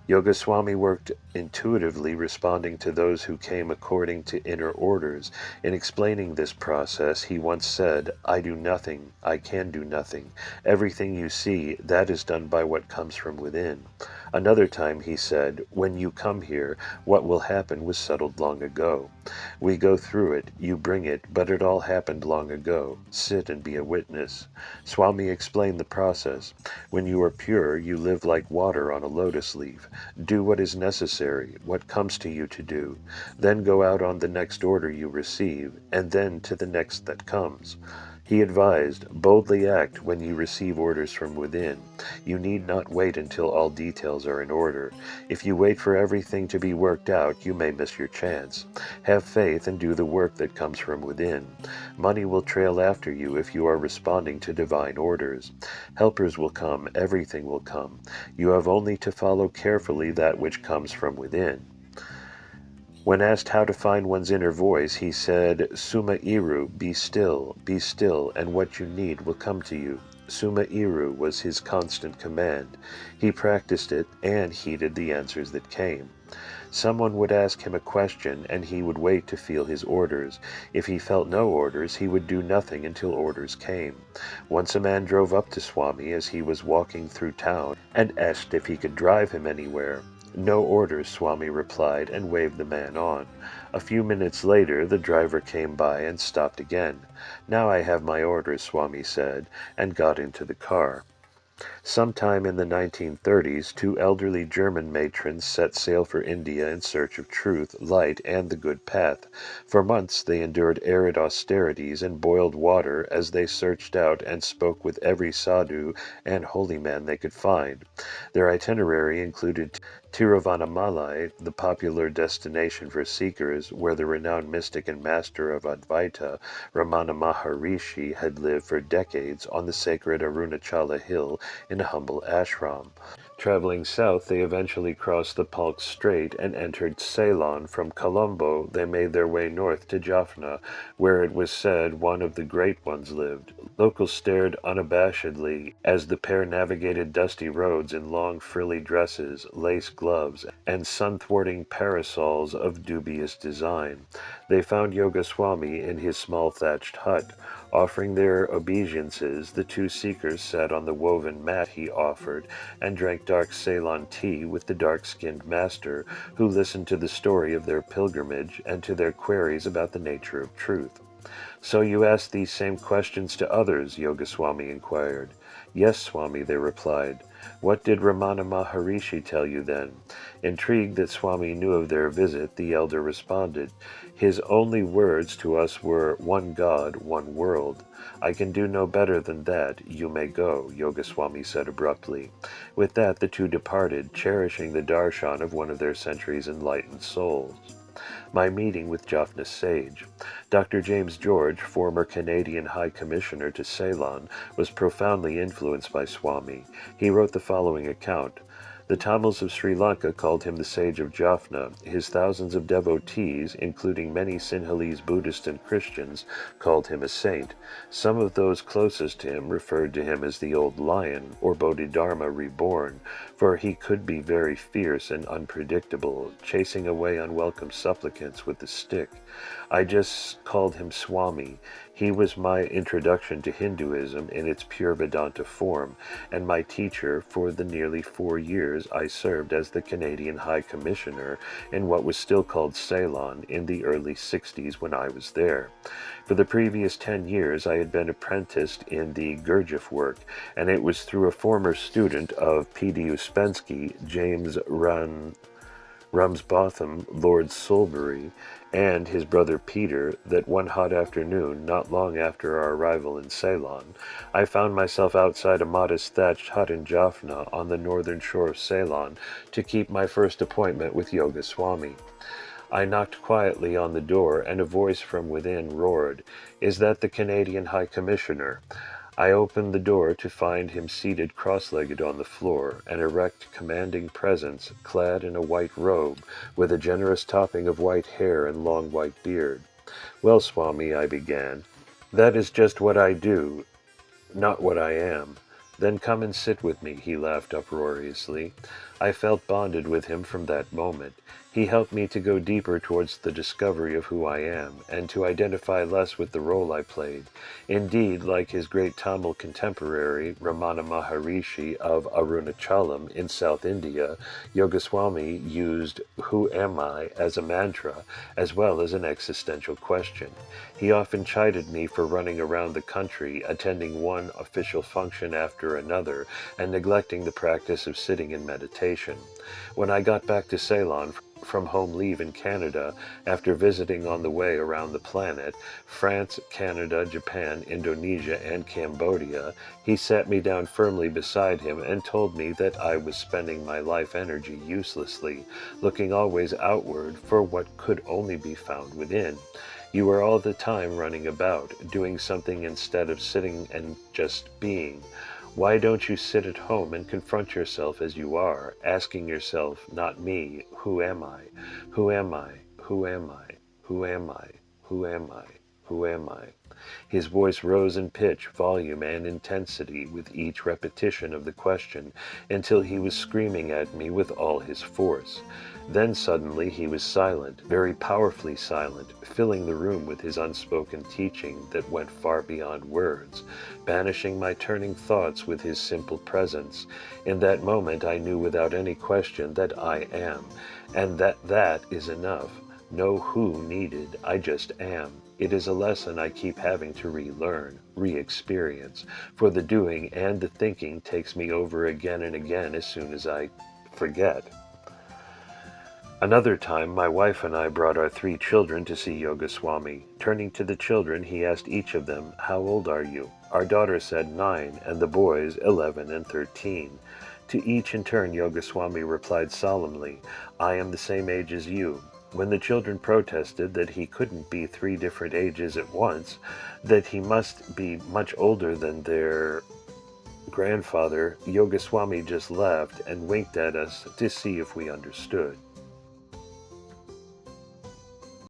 Yogaswami worked intuitively, responding to those who came according to inner orders. In explaining this process, he once said, I do nothing, I can do nothing. Everything you see, that is done by what comes from within. Another time he said, when you come here, what will happen was settled long ago. We go through it, you bring it, but it all happened long ago. Sit and be a witness. Swami explained the process. When you are pure, you live like water on a lotus leaf. Do what is necessary, what comes to you to do. Then go out on the next order you receive, and then to the next that comes. He advised, boldly act when you receive orders from within. You need not wait until all details are in order. If you wait for everything to be worked out, you may miss your chance. Have faith and do the work that comes from within. Money will trail after you if you are responding to divine orders. Helpers will come, everything will come. You have only to follow carefully that which comes from within. When asked how to find one's inner voice, he said, Suma Iru, be still, and what you need will come to you. Suma Iru was his constant command. He practiced it and heeded the answers that came. Someone would ask him a question, and he would wait to feel his orders. If he felt no orders, he would do nothing until orders came. Once a man drove up to Swami as he was walking through town and asked if he could drive him anywhere. No orders, Swami replied, and waved the man on. A few minutes later, the driver came by and stopped again. Now I have my orders, Swami said, and got into the car. Sometime in the 1930s, two elderly German matrons set sail for India in search of truth, light, and the good path. For months they endured arid austerities and boiled water as they searched out and spoke with every sadhu and holy man they could find. Their itinerary included Tiruvannamalai, the popular destination for seekers, where the renowned mystic and master of Advaita, Ramana Maharishi, had lived for decades on the sacred Arunachala hill in a humble ashram. Traveling south, they eventually crossed the Palk Strait and entered Ceylon. From Colombo, they made their way north to Jaffna, where it was said one of the great ones lived. Locals stared unabashedly as the pair navigated dusty roads in long frilly dresses, lace gloves, and sun-thwarting parasols of dubious design. They found Yogaswami in his small thatched hut. Offering their obeisances, the two seekers sat on the woven mat he offered and drank dark Ceylon tea with the dark-skinned master, who listened to the story of their pilgrimage and to their queries about the nature of truth. So you ask these same questions to others? Yogaswami inquired. Yes, Swami, they replied. What did Ramana Maharishi tell you then? Intrigued that Swami knew of their visit, the elder responded, His only words to us were, one God, one world. I can do no better than that. You may go, Yogaswami said abruptly. With that, the two departed, cherishing the darshan of one of their century's enlightened souls. My meeting with Jaffna's sage. Dr. James George, former Canadian High Commissioner to Ceylon, was profoundly influenced by Swami. He wrote the following account. The Tamils of Sri Lanka called him the sage of Jaffna. His thousands of devotees, including many Sinhalese Buddhists and Christians, called him a saint. Some of those closest to him referred to him as the old lion, or Bodhidharma reborn, for he could be very fierce and unpredictable, chasing away unwelcome supplicants with a stick. I just called him Swami. He was my introduction to Hinduism in its pure Vedanta form, and my teacher for the nearly 4 years I served as the Canadian High Commissioner in what was still called Ceylon in the early 60s when I was there. For the previous 10 years I had been apprenticed in the Gurdjieff work, and it was through a former student of P.D. Uspensky, James Ramsbotham, Lord Salisbury, and his brother Peter, that one hot afternoon, not long after our arrival in Ceylon, I found myself outside a modest thatched hut in Jaffna on the northern shore of Ceylon to keep my first appointment with Yogaswami. I knocked quietly on the door, and a voice from within roared, "Is that the Canadian High Commissioner?" I opened the door to find him seated cross-legged on the floor, an erect, commanding presence, clad in a white robe, with a generous topping of white hair and long white beard. "Well, Swami," I began, "that is just what I do, not what I am." "Then come and sit with me," he laughed uproariously. I felt bonded with him from that moment. He helped me to go deeper towards the discovery of who I am, and to identify less with the role I played. Indeed, like his great Tamil contemporary, Ramana Maharishi of Arunachalam in South India, Yogaswami used "Who am I?" as a mantra, as well as an existential question. He often chided me for running around the country, attending one official function after another, and neglecting the practice of sitting in meditation. When I got back to Ceylon from home leave in Canada, after visiting on the way around the planet, France, Canada, Japan, Indonesia, and Cambodia, he sat me down firmly beside him and told me that I was spending my life energy uselessly, looking always outward for what could only be found within. You are all the time running about, doing something instead of sitting and just being. Why don't you sit at home and confront yourself as you are, asking yourself, not me, who am I? Who am I? Who am I? Who am I? Who am I? Who am I? His voice rose in pitch, volume, and intensity with each repetition of the question, until he was screaming at me with all his force. Then suddenly he was silent, very powerfully silent, filling the room with his unspoken teaching that went far beyond words, banishing my turning thoughts with his simple presence. In that moment I knew without any question that I am, and that is enough. No who needed, I just am. It is a lesson I keep having to relearn, re-experience, for the doing and the thinking takes me over again and again as soon as I forget. Another time, my wife and I brought our 3 children to see Yogaswami. Turning to the children, he asked each of them, "How old are you?" Our daughter said 9, and the boys 11 and 13. To each in turn, Yogaswami replied solemnly, "I am the same age as you." When the children protested that he couldn't be 3 different ages at once, that he must be much older than their grandfather, Yogaswami just laughed and winked at us to see if we understood.